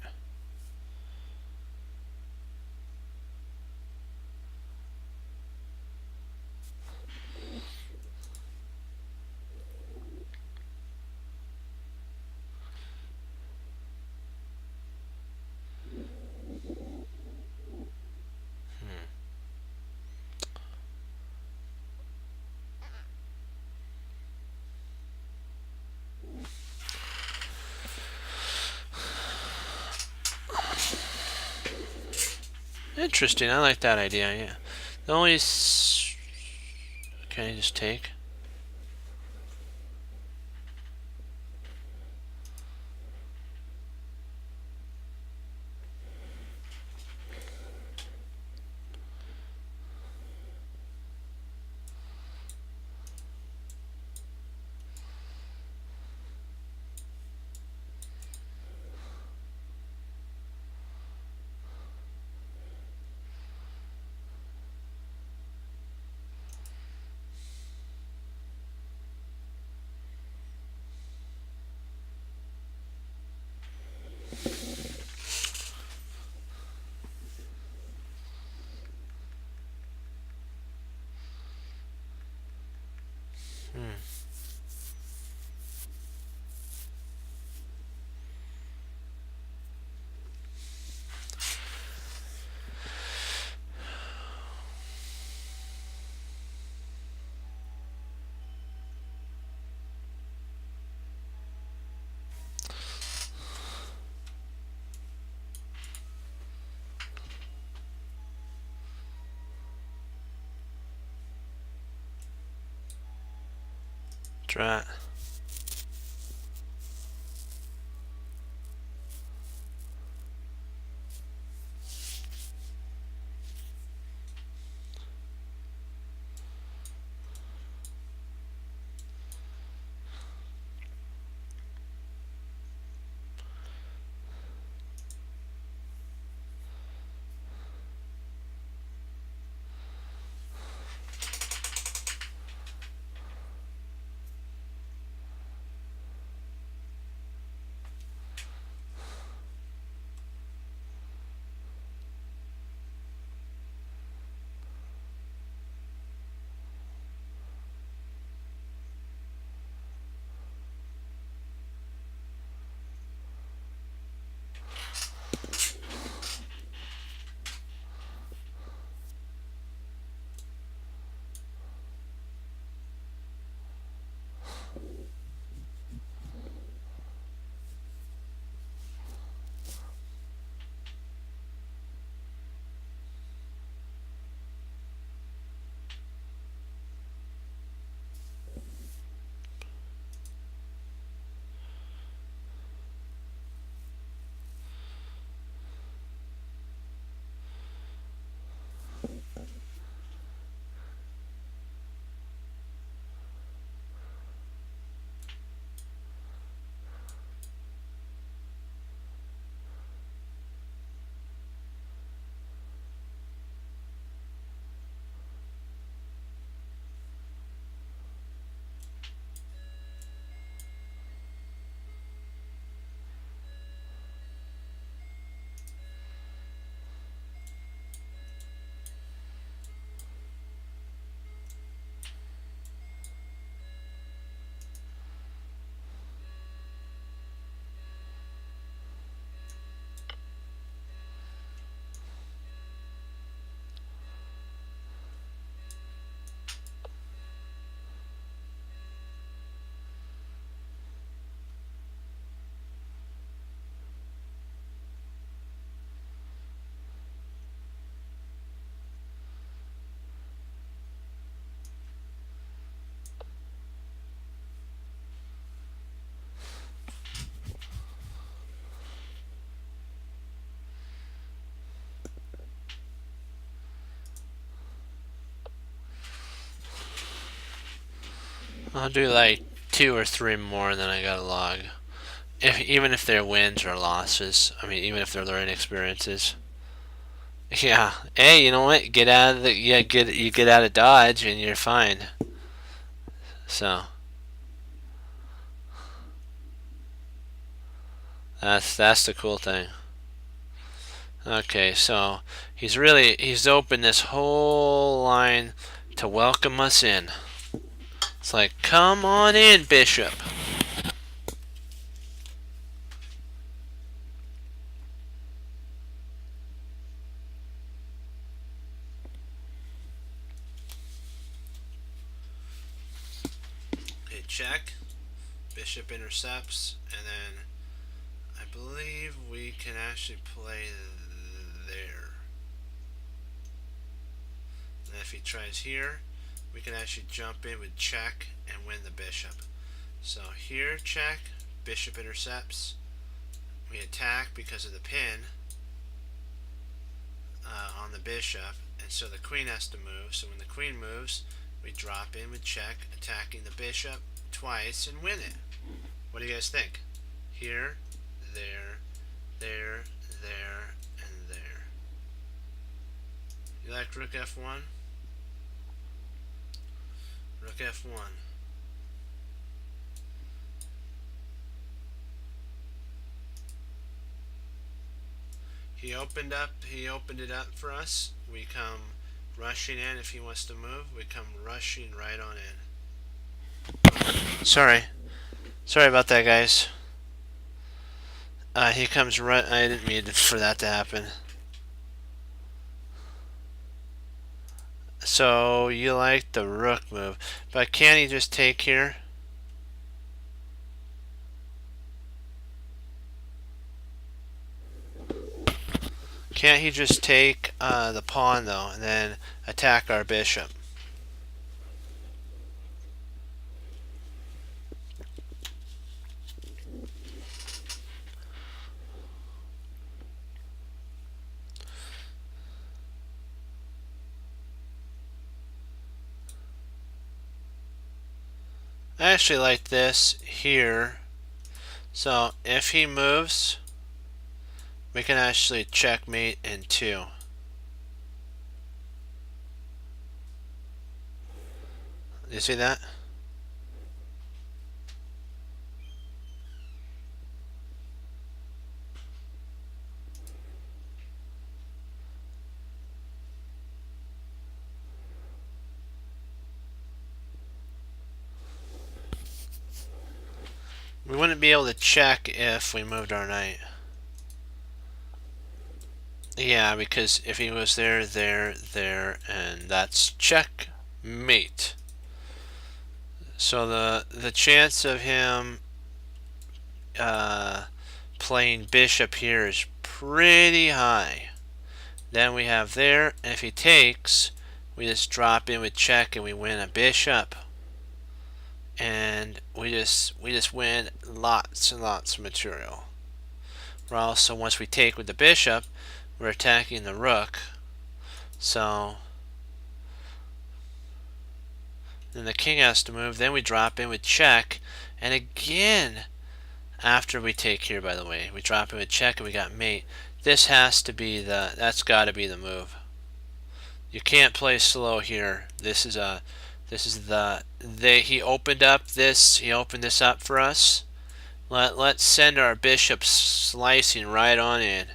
Interesting, I like that idea, yeah. The only... Can I just take? Drat. I'll do like 2 or 3 more, and then I got a log. Even if they're wins or losses. I mean, even if they're learning experiences. Yeah. Hey, you know what? Get out of the you get out of Dodge and you're fine. So that's the cool thing. Okay, so he's opened this whole line to welcome us in. It's like, come on in, Bishop. Okay, check. Bishop intercepts, and then I believe we can actually play there. And if he tries here, we can actually jump in with check and win the bishop. So here, check, bishop intercepts. We attack because of the pin on the bishop, and so the queen has to move. So when the queen moves, we drop in with check, attacking the bishop twice and win it. What do you guys think? Here, there, there, there, and there. You like rook f1? Rook f1. He opened it up for us. We come rushing in. If he wants to move, we come rushing right on in. Sorry about that, guys. He comes right. I didn't mean for that to happen. So you like the rook move, but can't he just take here? Can't he just take the pawn though, and then attack our bishop? I actually like this here. So if he moves, we can actually checkmate in 2. You see that? We wouldn't be able to check if we moved our knight. Yeah, because if he was there, there, and that's checkmate. So the chance of him playing bishop here is pretty high. Then we have there, and if he takes, we just drop in with check and we win a bishop. And we just win lots and lots of material. We're also, once we take with the bishop, we're attacking the rook. So then the king has to move, then we drop in with check, and again, after we take here, by the way, we drop in with check and we got mate. This has to be that's got to be the move. You can't play slow here. He opened this up for us. Let's send our bishop slicing right on in,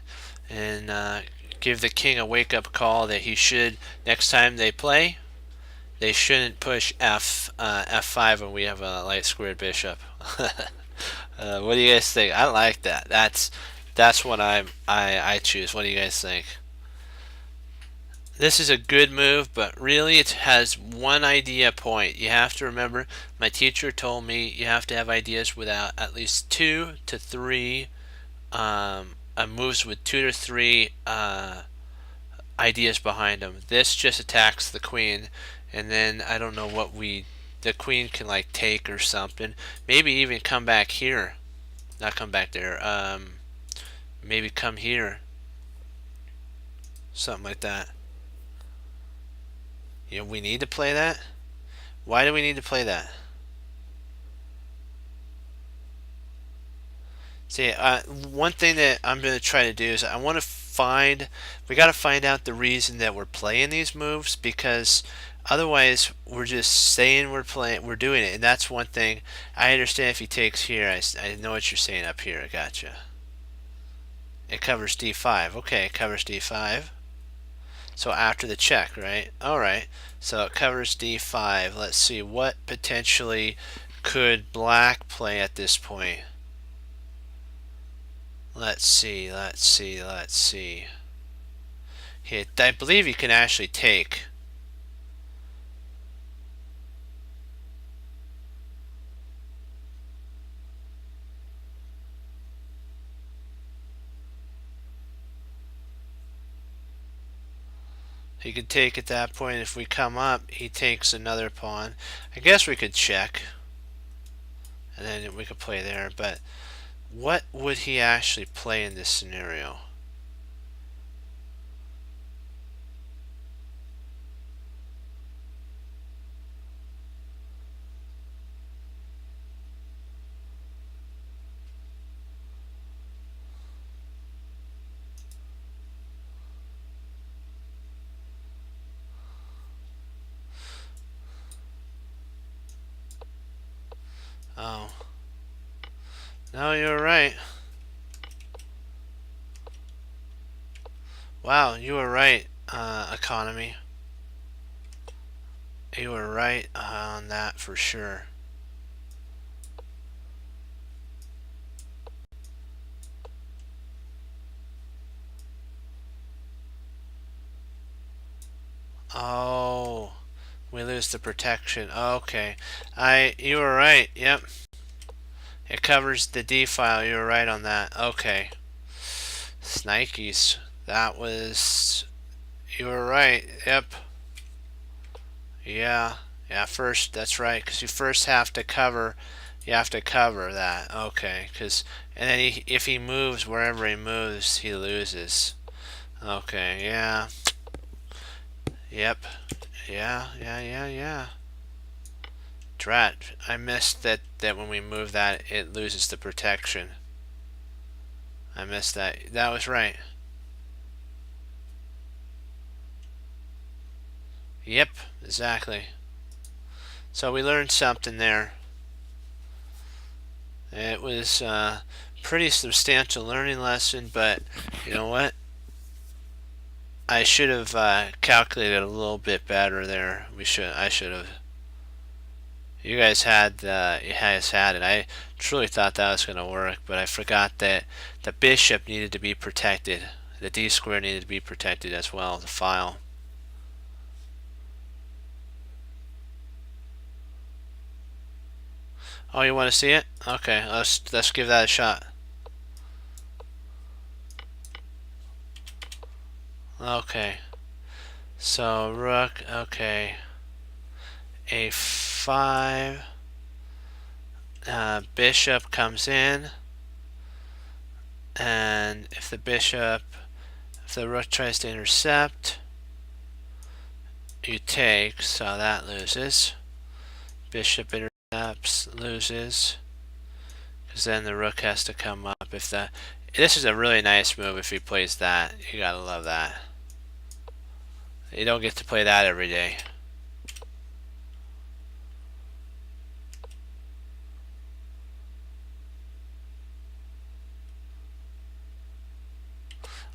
and give the king a wake-up call that he should, next time they play, they shouldn't push f5 when we have a light squared bishop. What do you guys think? I like that. That's what I choose. What do you guys think? This is a good move, but really it has one idea point. You have to remember, my teacher told me you have to have ideas without at least 2 to 3 moves with 2 to 3 ideas behind them. This just attacks the queen, and then I don't know what the queen can like take or something. Maybe even come back here. Not come back there. Maybe come here. Something like that. You know, we need to play that? Why do we need to play that? See, one thing that I'm going to try to do is we got to find out the reason that we're playing these moves, because otherwise we're just saying we're doing it. And that's one thing. I understand if he takes here, I know what you're saying up here. I gotcha. It covers d5. Okay, it covers d5. So after the check, right? All right. So it covers d5. Let's see, what potentially could black play at this point? Let's see. I believe you can actually take. He could take at that point. If we come up, he takes another pawn. I guess we could check, and then we could play there. But what would he actually play in this scenario? Oh, no, you're right. Wow, you were right, economy. You were right on that for sure. Oh, we lose the protection. Okay, you were right. Yep, it covers the D file. You were right on that. Okay, Snikes. That was. You were right. Yep. Yeah. Yeah. First, that's right. Because you first have to cover. You have to cover that. Okay. Because and then if he moves wherever he moves, he loses. Okay. Yeah. Yep. Yeah. Drat. I missed that when we move that, it loses the protection. I missed that. That was right. Yep, exactly. So we learned something there. It was a pretty substantial learning lesson, but you know what? I should have calculated a little bit better there. I should have. You guys had it. I truly thought that was going to work, but I forgot that the bishop needed to be protected. The d square needed to be protected as well, the file. Oh, you want to see it? Okay, let's give that a shot. Okay, so rook. Okay, a5. Bishop comes in, and if the rook tries to intercept, you take. So that loses. Bishop intercepts, loses, because then the rook has to come up. This is a really nice move if he plays that. You gotta love that. You don't get to play that every day.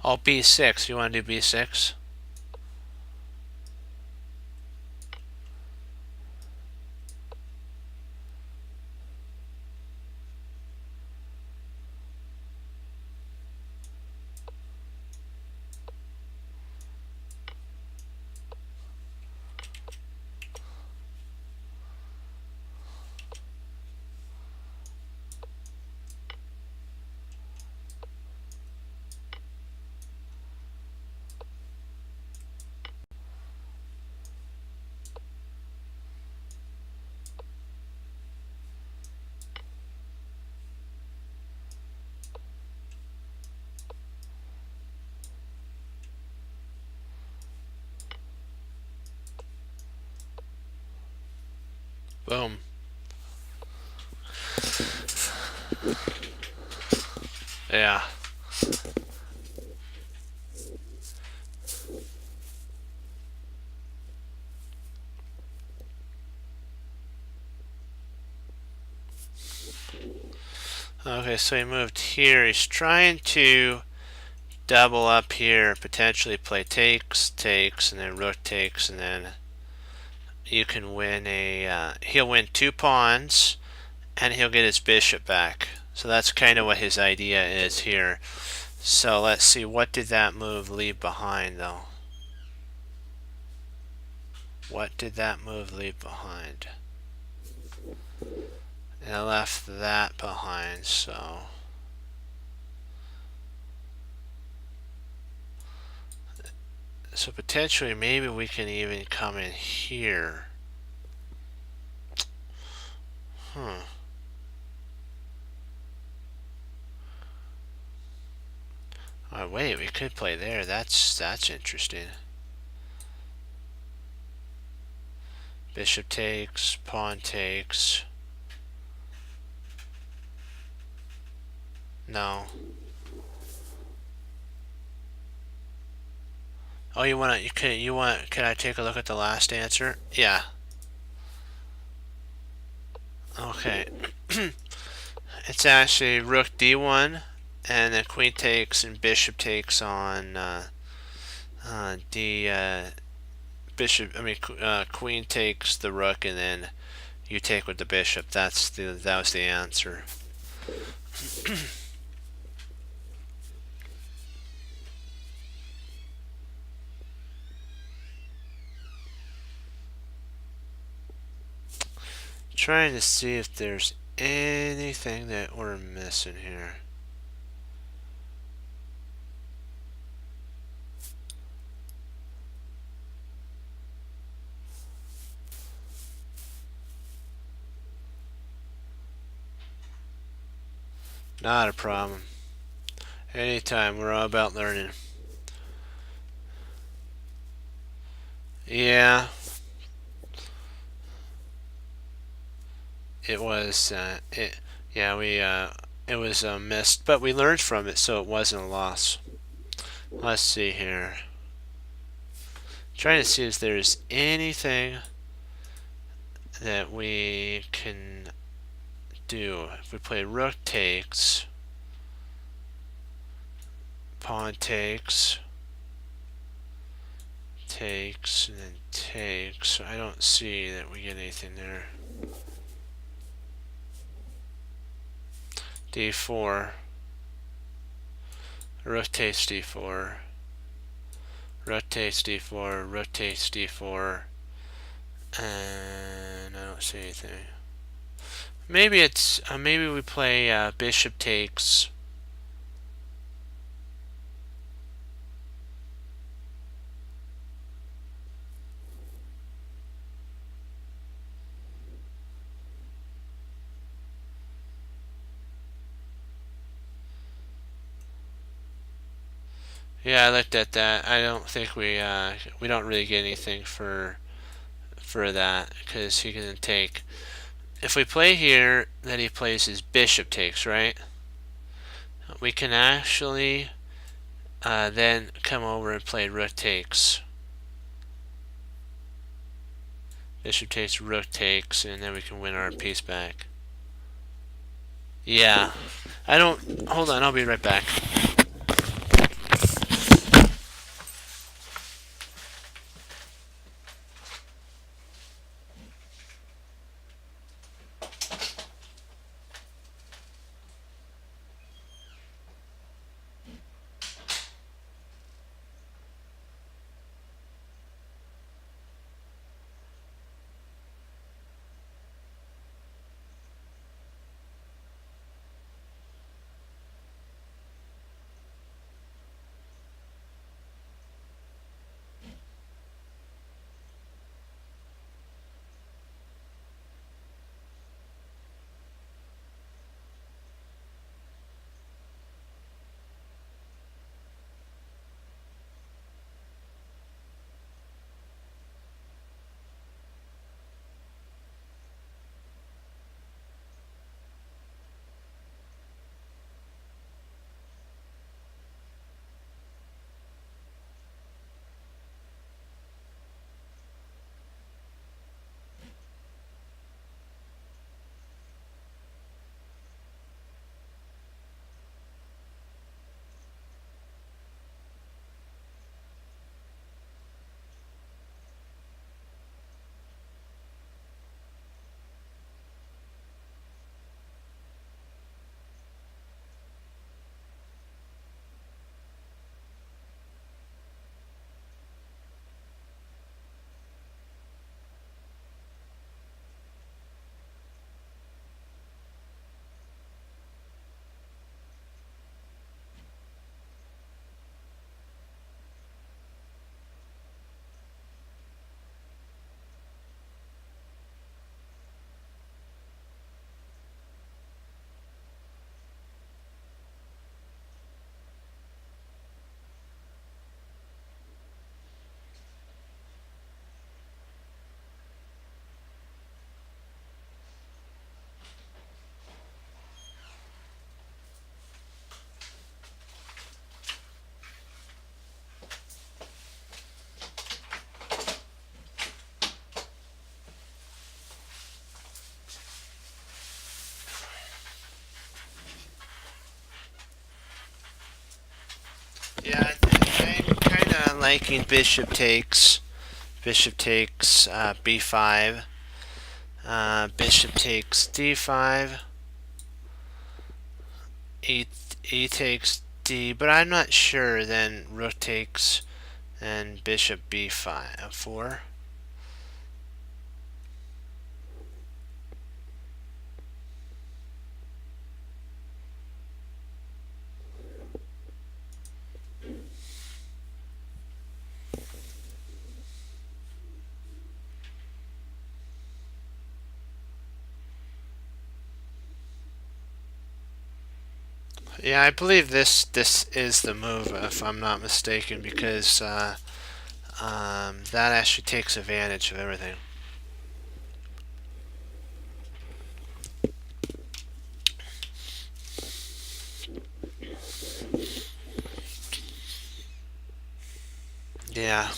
Oh, b6. You want to do b6? Boom. Yeah. Okay, so he moved here. He's trying to double up here, potentially play takes, takes, and then rook takes, and then you can win he'll win 2 pawns, and he'll get his bishop back. So that's kind of what his idea is here. So let's see, what did that move leave behind, though? What did that move leave behind? And I left that behind, so... So potentially, maybe we can even come in here. Oh, wait, we could play there. That's interesting. Bishop takes, pawn takes. No. Oh, can I take a look at the last answer? Yeah. Okay. It's actually rook d1, and then queen takes and bishop takes on d queen takes the rook, and then you take with the bishop. That was the answer. Trying to see if there's anything that we're missing here. Not a problem. Anytime, we're all about learning. Yeah. It was, it was missed, but we learned from it, so it wasn't a loss. Let's see here. Trying to see if there's anything that we can do. If we play rook takes, pawn takes, takes, and then takes. I don't see that we get anything there. d4, rotates d4, rotates d4, rotates d4, and I don't see anything. Maybe it's maybe we play bishop takes. Yeah, I looked at that. I don't think we don't really get anything for that, because he can take. If we play here, then he plays his bishop takes, right? We can actually then come over and play rook takes. Bishop takes, rook takes, and then we can win our piece back. Yeah. I don't... Hold on, I'll be right back. liking bishop takes. Bishop takes b5. Bishop takes d5. E takes d, but I'm not sure. Then rook takes and bishop b5 4. Yeah, I believe this is the move, if I'm not mistaken, because that actually takes advantage of everything. Yeah.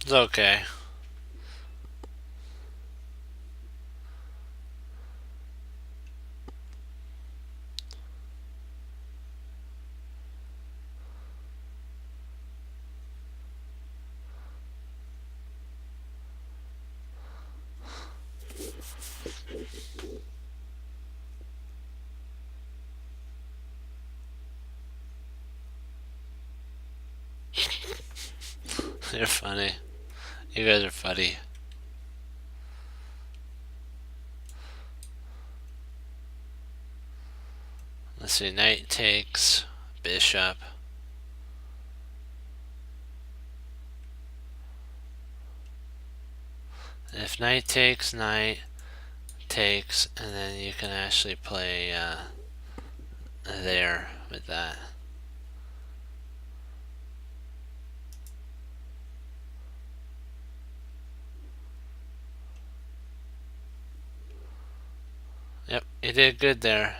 It's okay. You're funny. You guys are funny. Let's see. Knight takes bishop. If knight takes, knight takes, and then you can actually play there with that. Yep, you did good there.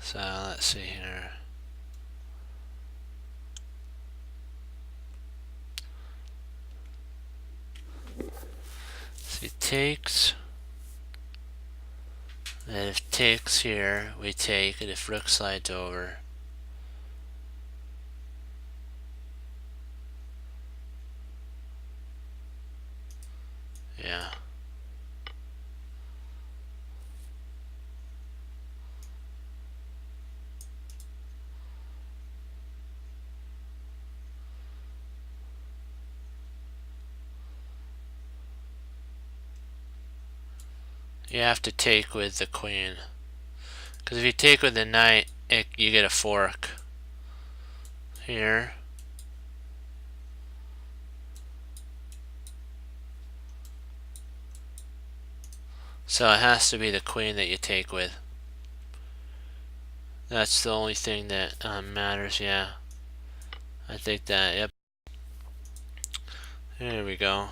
So let's see here. See, takes. And if takes here, we take, and if rook slides over. Yeah. You have to take with the queen. Because if you take with the knight, you get a fork. Here. So it has to be the queen that you take with. That's the only thing that matters, yeah. I think that, yep. There we go.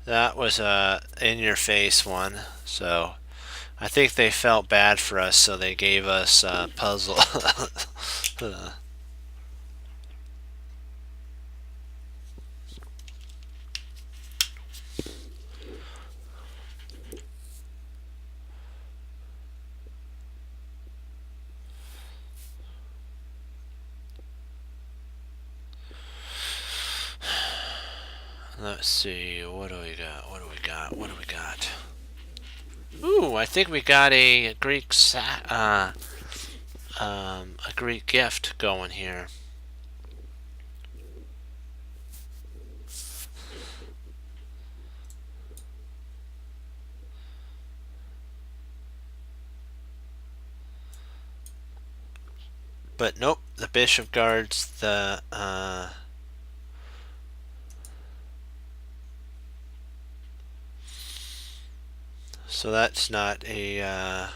That was a in-your-face one, so I think they felt bad for us, so they gave us a puzzle. Let's see, what do we got? What do we got? What do we got? Ooh, I think we got a Greek a Greek gift going here. But nope, the bishop guards the so that's not a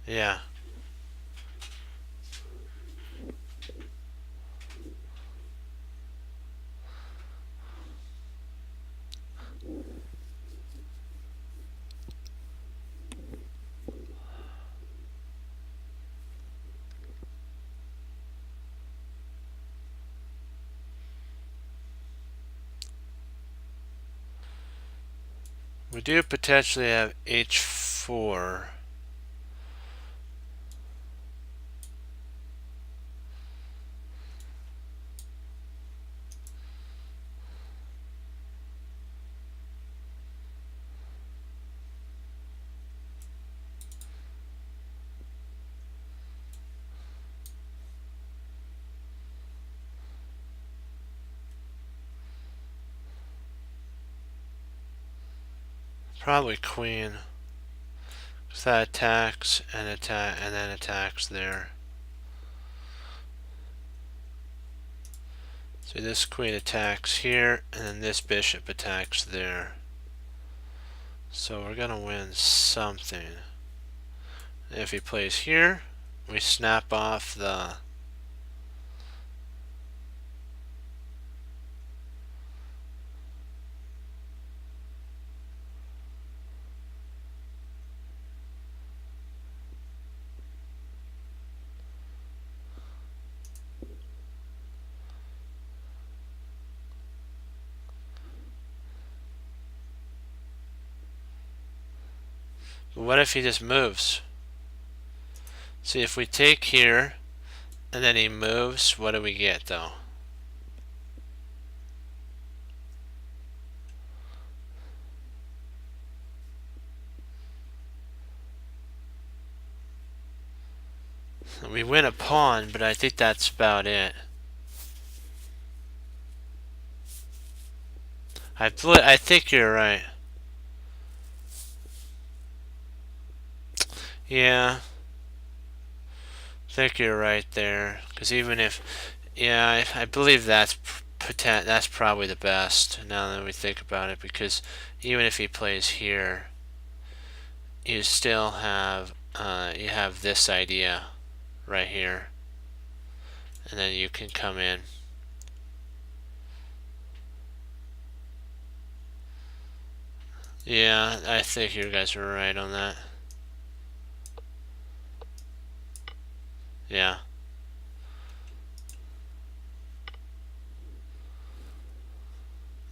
yeah. We do potentially have h4. Probably queen. Because that attacks and then attacks there. So this queen attacks here, and then this bishop attacks there. So we're gonna win something. If he plays here, we snap off the but what if he just moves? See, if we take here and then he moves, what do we get though? We win a pawn, but I think that's about it. I think you're right. Yeah, I think you're right there. Because even if, yeah, I believe that's probably the best. Now that we think about it, because even if he plays here, you still have you have this idea right here, and then you can come in. Yeah, I think you guys are right on that. Yeah.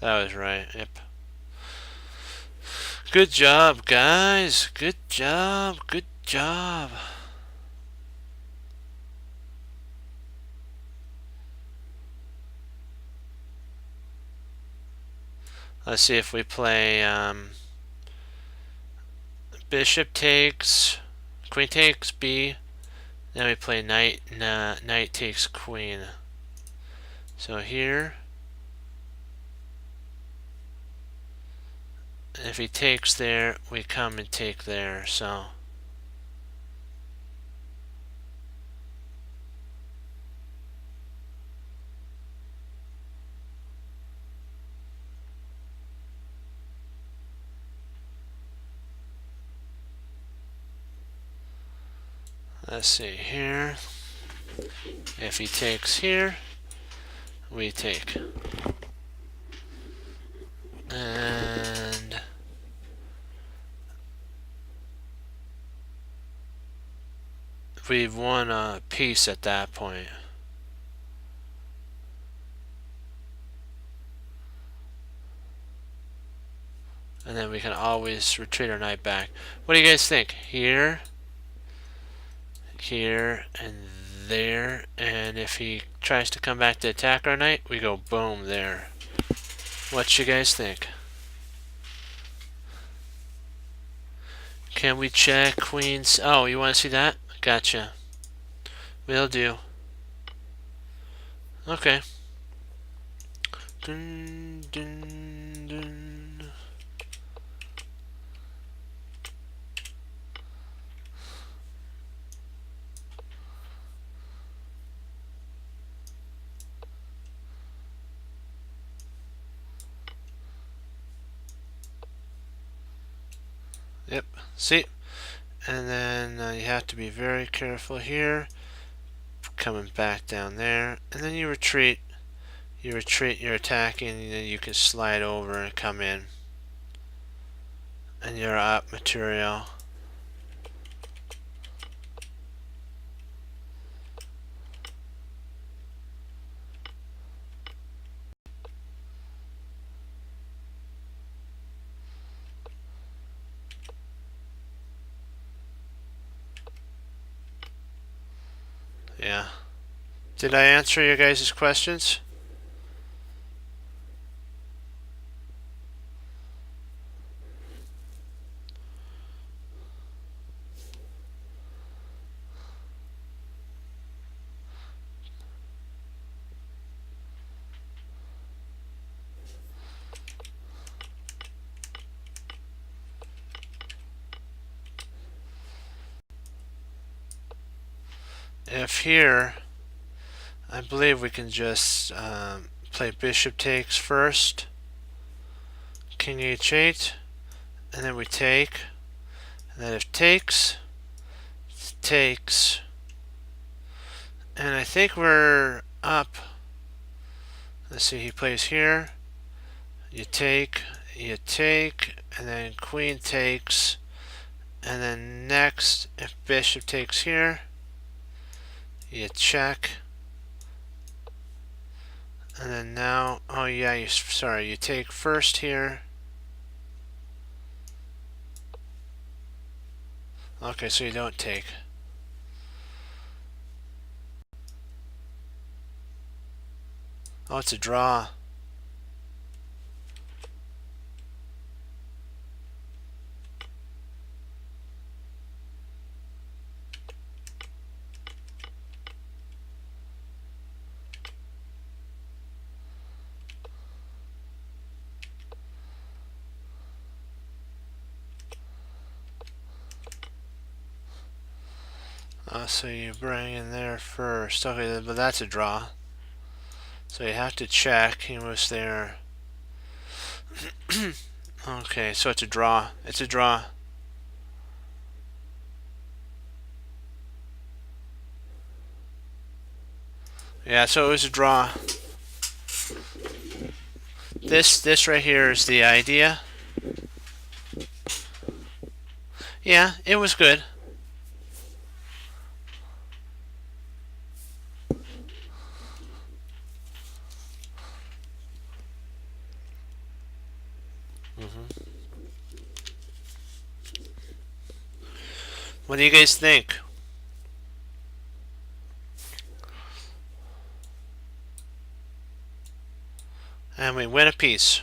That was right. Yep. Good job, guys. Good job. Good job. Let's see if we play bishop takes, queen takes B. Then we play knight, knight takes queen. So here, if he takes there, we come and take there. So let's see here. If he takes here, we take. And we've won a piece at that point. And then we can always retreat our knight back. What do you guys think? Here, here, and there. And if he tries to come back to attack our knight, we go boom there. What you guys think? Can we check queens? Oh, you want to see that? Gotcha. Will do. Okay. Dun, dun, dun. Yep. See? And then you have to be very careful here. Coming back down there. And then you retreat. You retreat, you're attacking, and then you can slide over and come in. And you're up material. Yeah. Did I answer your guys' questions? If here, I believe we can just play bishop takes first, king h8, and then we take, and then if takes, takes, and I think we're up. Let's see, he plays here, you take, and then queen takes, and then next, if bishop takes here, you check, and then now, oh yeah, you take first here. Okay, so you don't take. Oh, it's a draw. So you bring in there first. Okay, but that's a draw. So you have to check. He was there. Okay, so it's a draw. It's a draw. Yeah, so it was a draw. This right here is the idea. Yeah, it was good. What do you guys think? And we win a piece.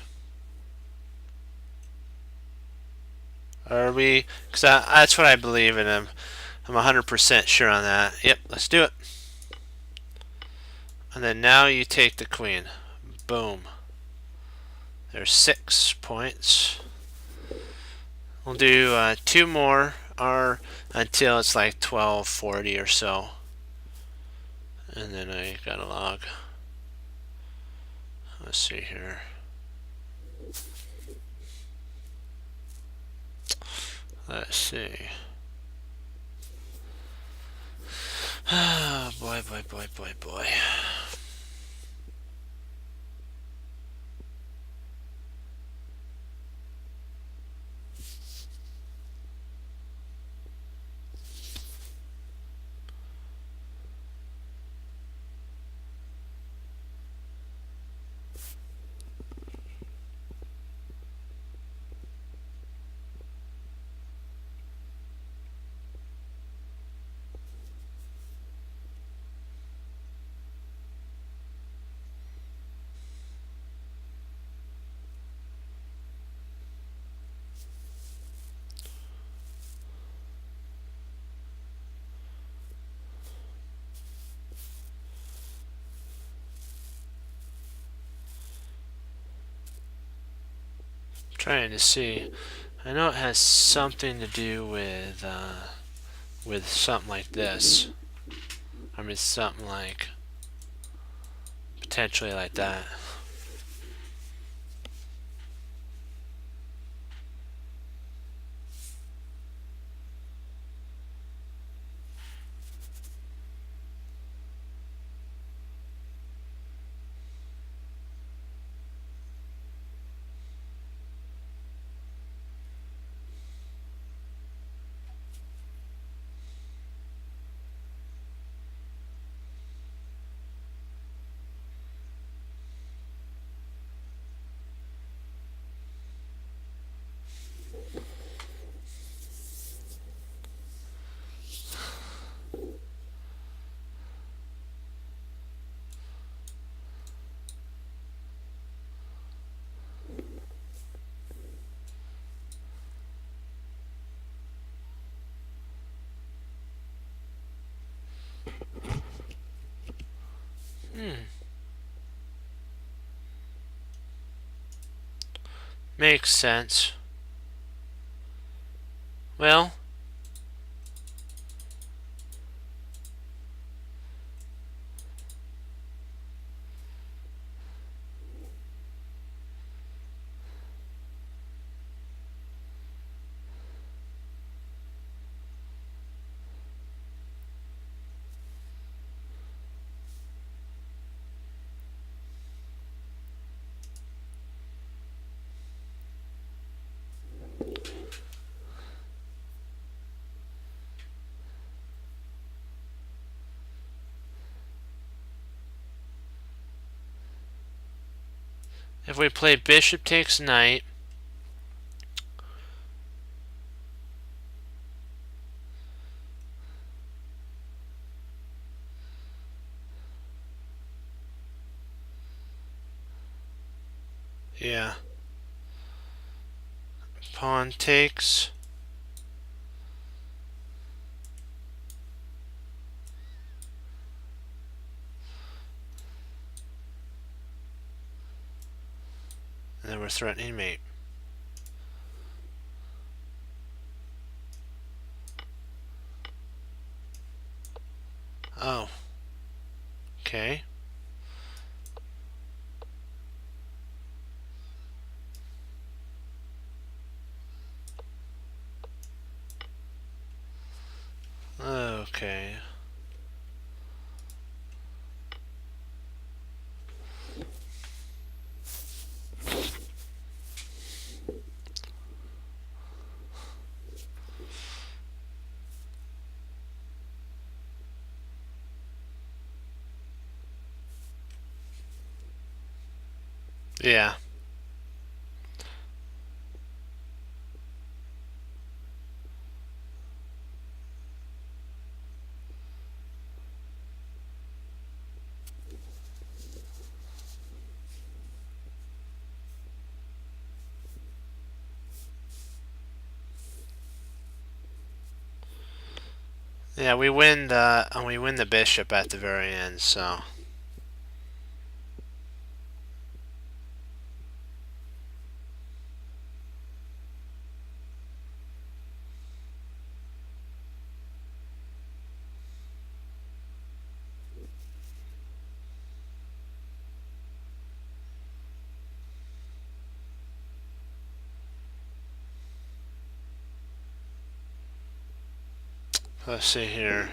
Are we? Because that's what I believe in. I'm 100% sure on that. Yep, let's do it. And then now you take the queen. Boom. There's 6 points. We'll do 2 more until it's like 12:40 or so. And then I gotta log. Let's see here. Let's see. Boy, boy, boy, boy, boy. Trying to see. I know it has something to do with something like this. I mean, something like potentially like that. Makes sense. Well, if we play bishop takes knight, yeah. Pawn takes. And then we're threatening mate. Okay. Yeah. Yeah, we win the bishop at the very end, so let's see here.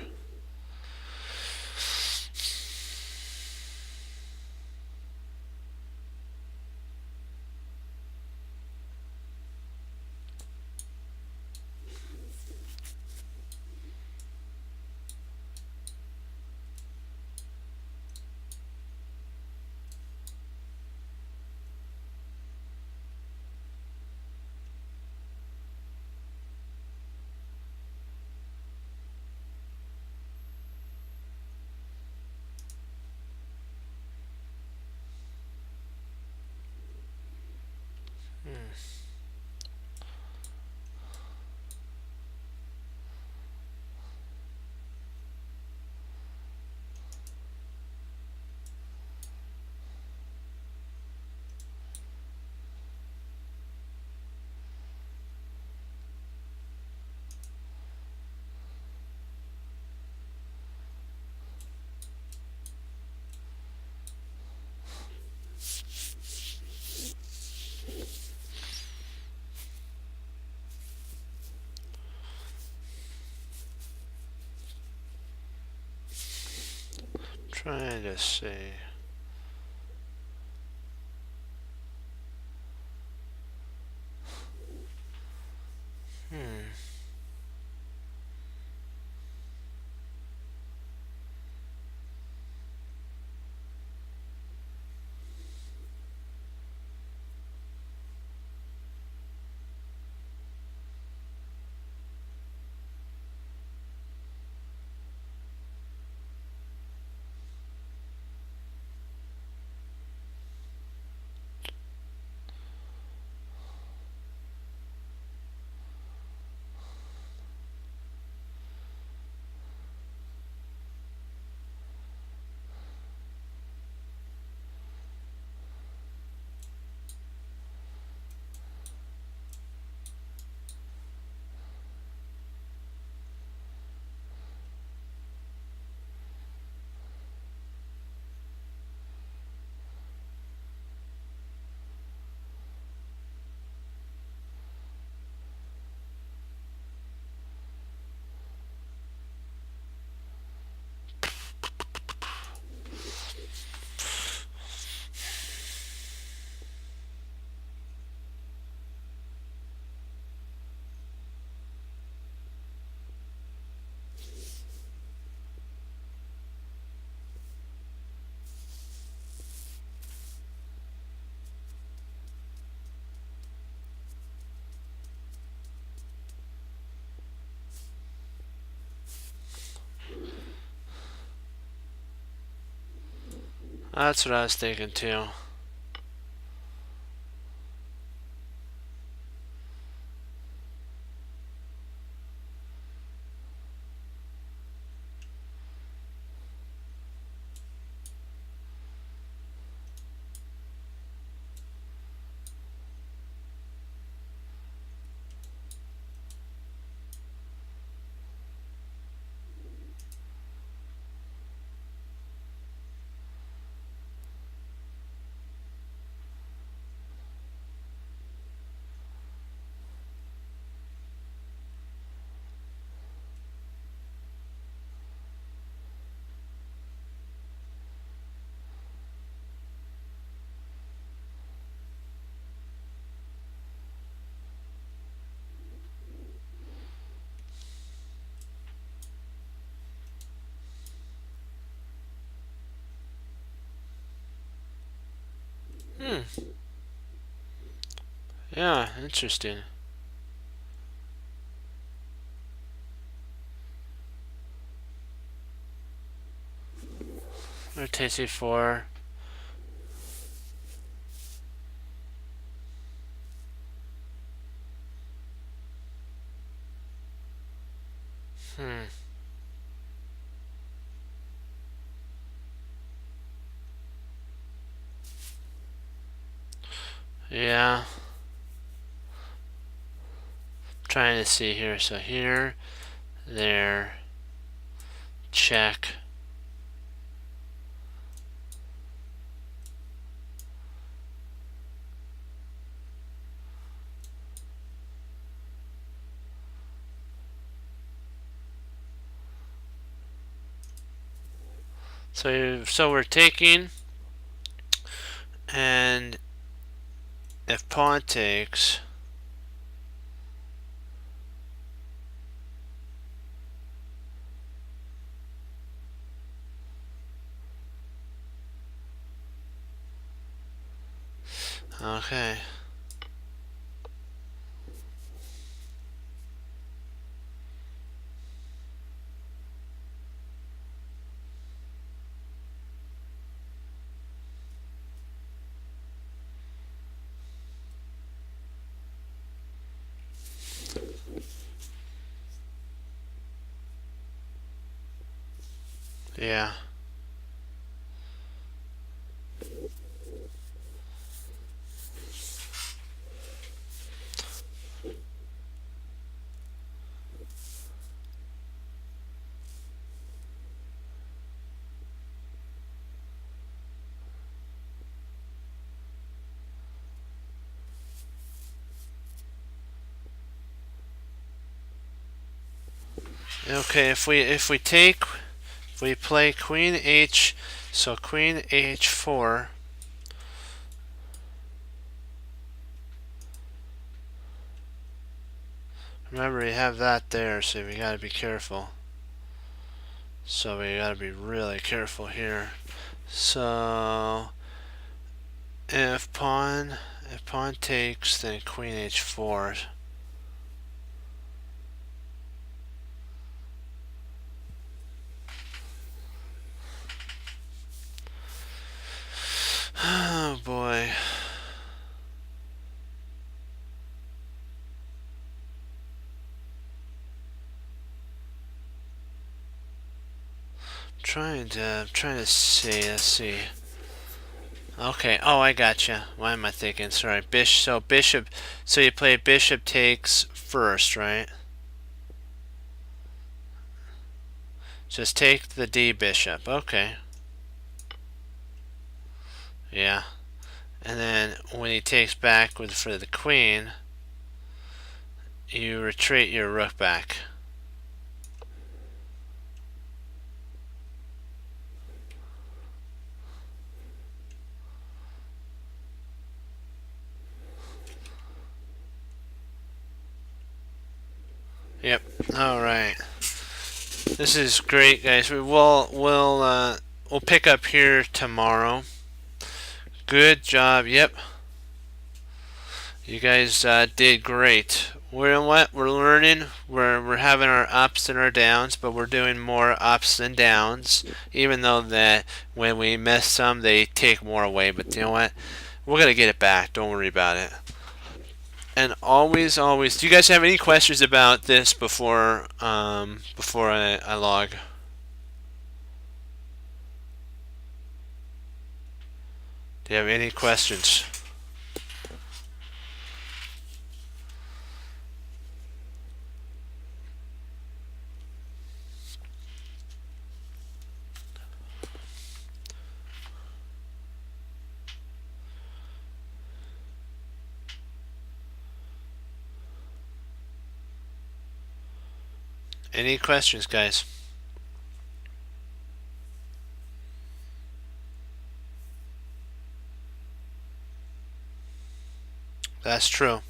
Trying to see. Hmm. That's what I was thinking too. Hmm. Yeah, interesting. Rotate C4. Hmm. Yeah. Trying to see here. So here, there, check. So we're taking, and if pawn takes, okay. Yeah. Okay, if we play queen h, so queen h4. Remember, you have that there, so we gotta be careful. So we gotta be really careful here. So if pawn takes, then queen h4. Oh boy. Trying to see. Let's see. Okay. Oh, I gotcha. Why am I thinking? Sorry. Bishop. So you play bishop takes first, right? Just take the D bishop. Okay. Yeah. And then when he takes back for the queen, you retreat your rook back. Yep. All right. This is great, guys. We'll pick up here tomorrow. Good job. Yep. You guys did great. We're learning. We're having our ups and our downs, but we're doing more ups than downs. Even though that when we miss some, they take more away. But you know what? We're gonna get it back. Don't worry about it. And always. Do you guys have any questions about this before I log? Do you have any questions? Any questions, guys? That's true.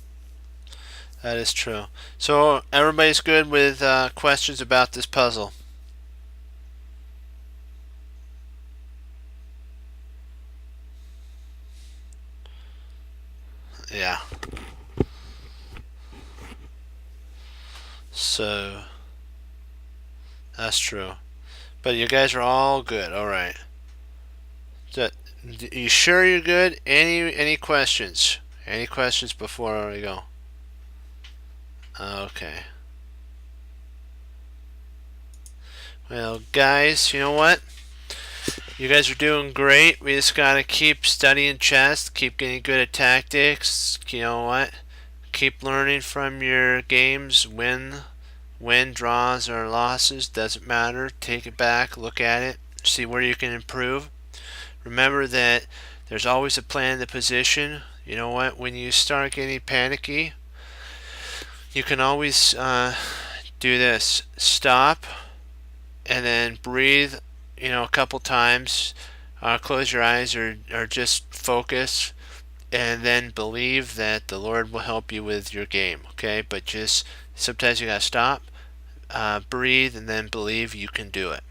That is true. So everybody's good with questions about this puzzle. Yeah. So that's true. But you guys are all good. All right. So, you sure you're good? Any questions? Any questions before we go? Okay. Well, guys, you know what? You guys are doing great. We just gotta keep studying chess, keep getting good at tactics. You know what? Keep learning from your games. Win, draws, or losses doesn't matter. Take it back, look at it, see where you can improve. Remember that there's always a plan in the position. You know what? When you start getting panicky, you can always do this: stop and then breathe. A couple times. Close your eyes or just focus, and then believe that the Lord will help you with your game. Okay, but just sometimes you gotta stop, breathe, and then believe you can do it.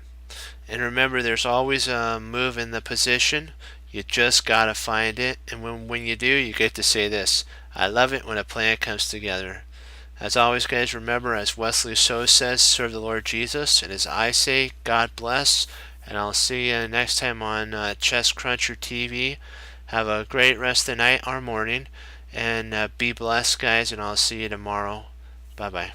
And remember, there's always a move in the position. You just gotta find it, and when you do, you get to say this: I love it when a plan comes together. As always, guys, remember, as Wesley So says, serve the Lord Jesus, and as I say, God bless. And I'll see you next time on Chess Cruncher TV. Have a great rest of the night or morning, and be blessed, guys, and I'll see you tomorrow. Bye bye.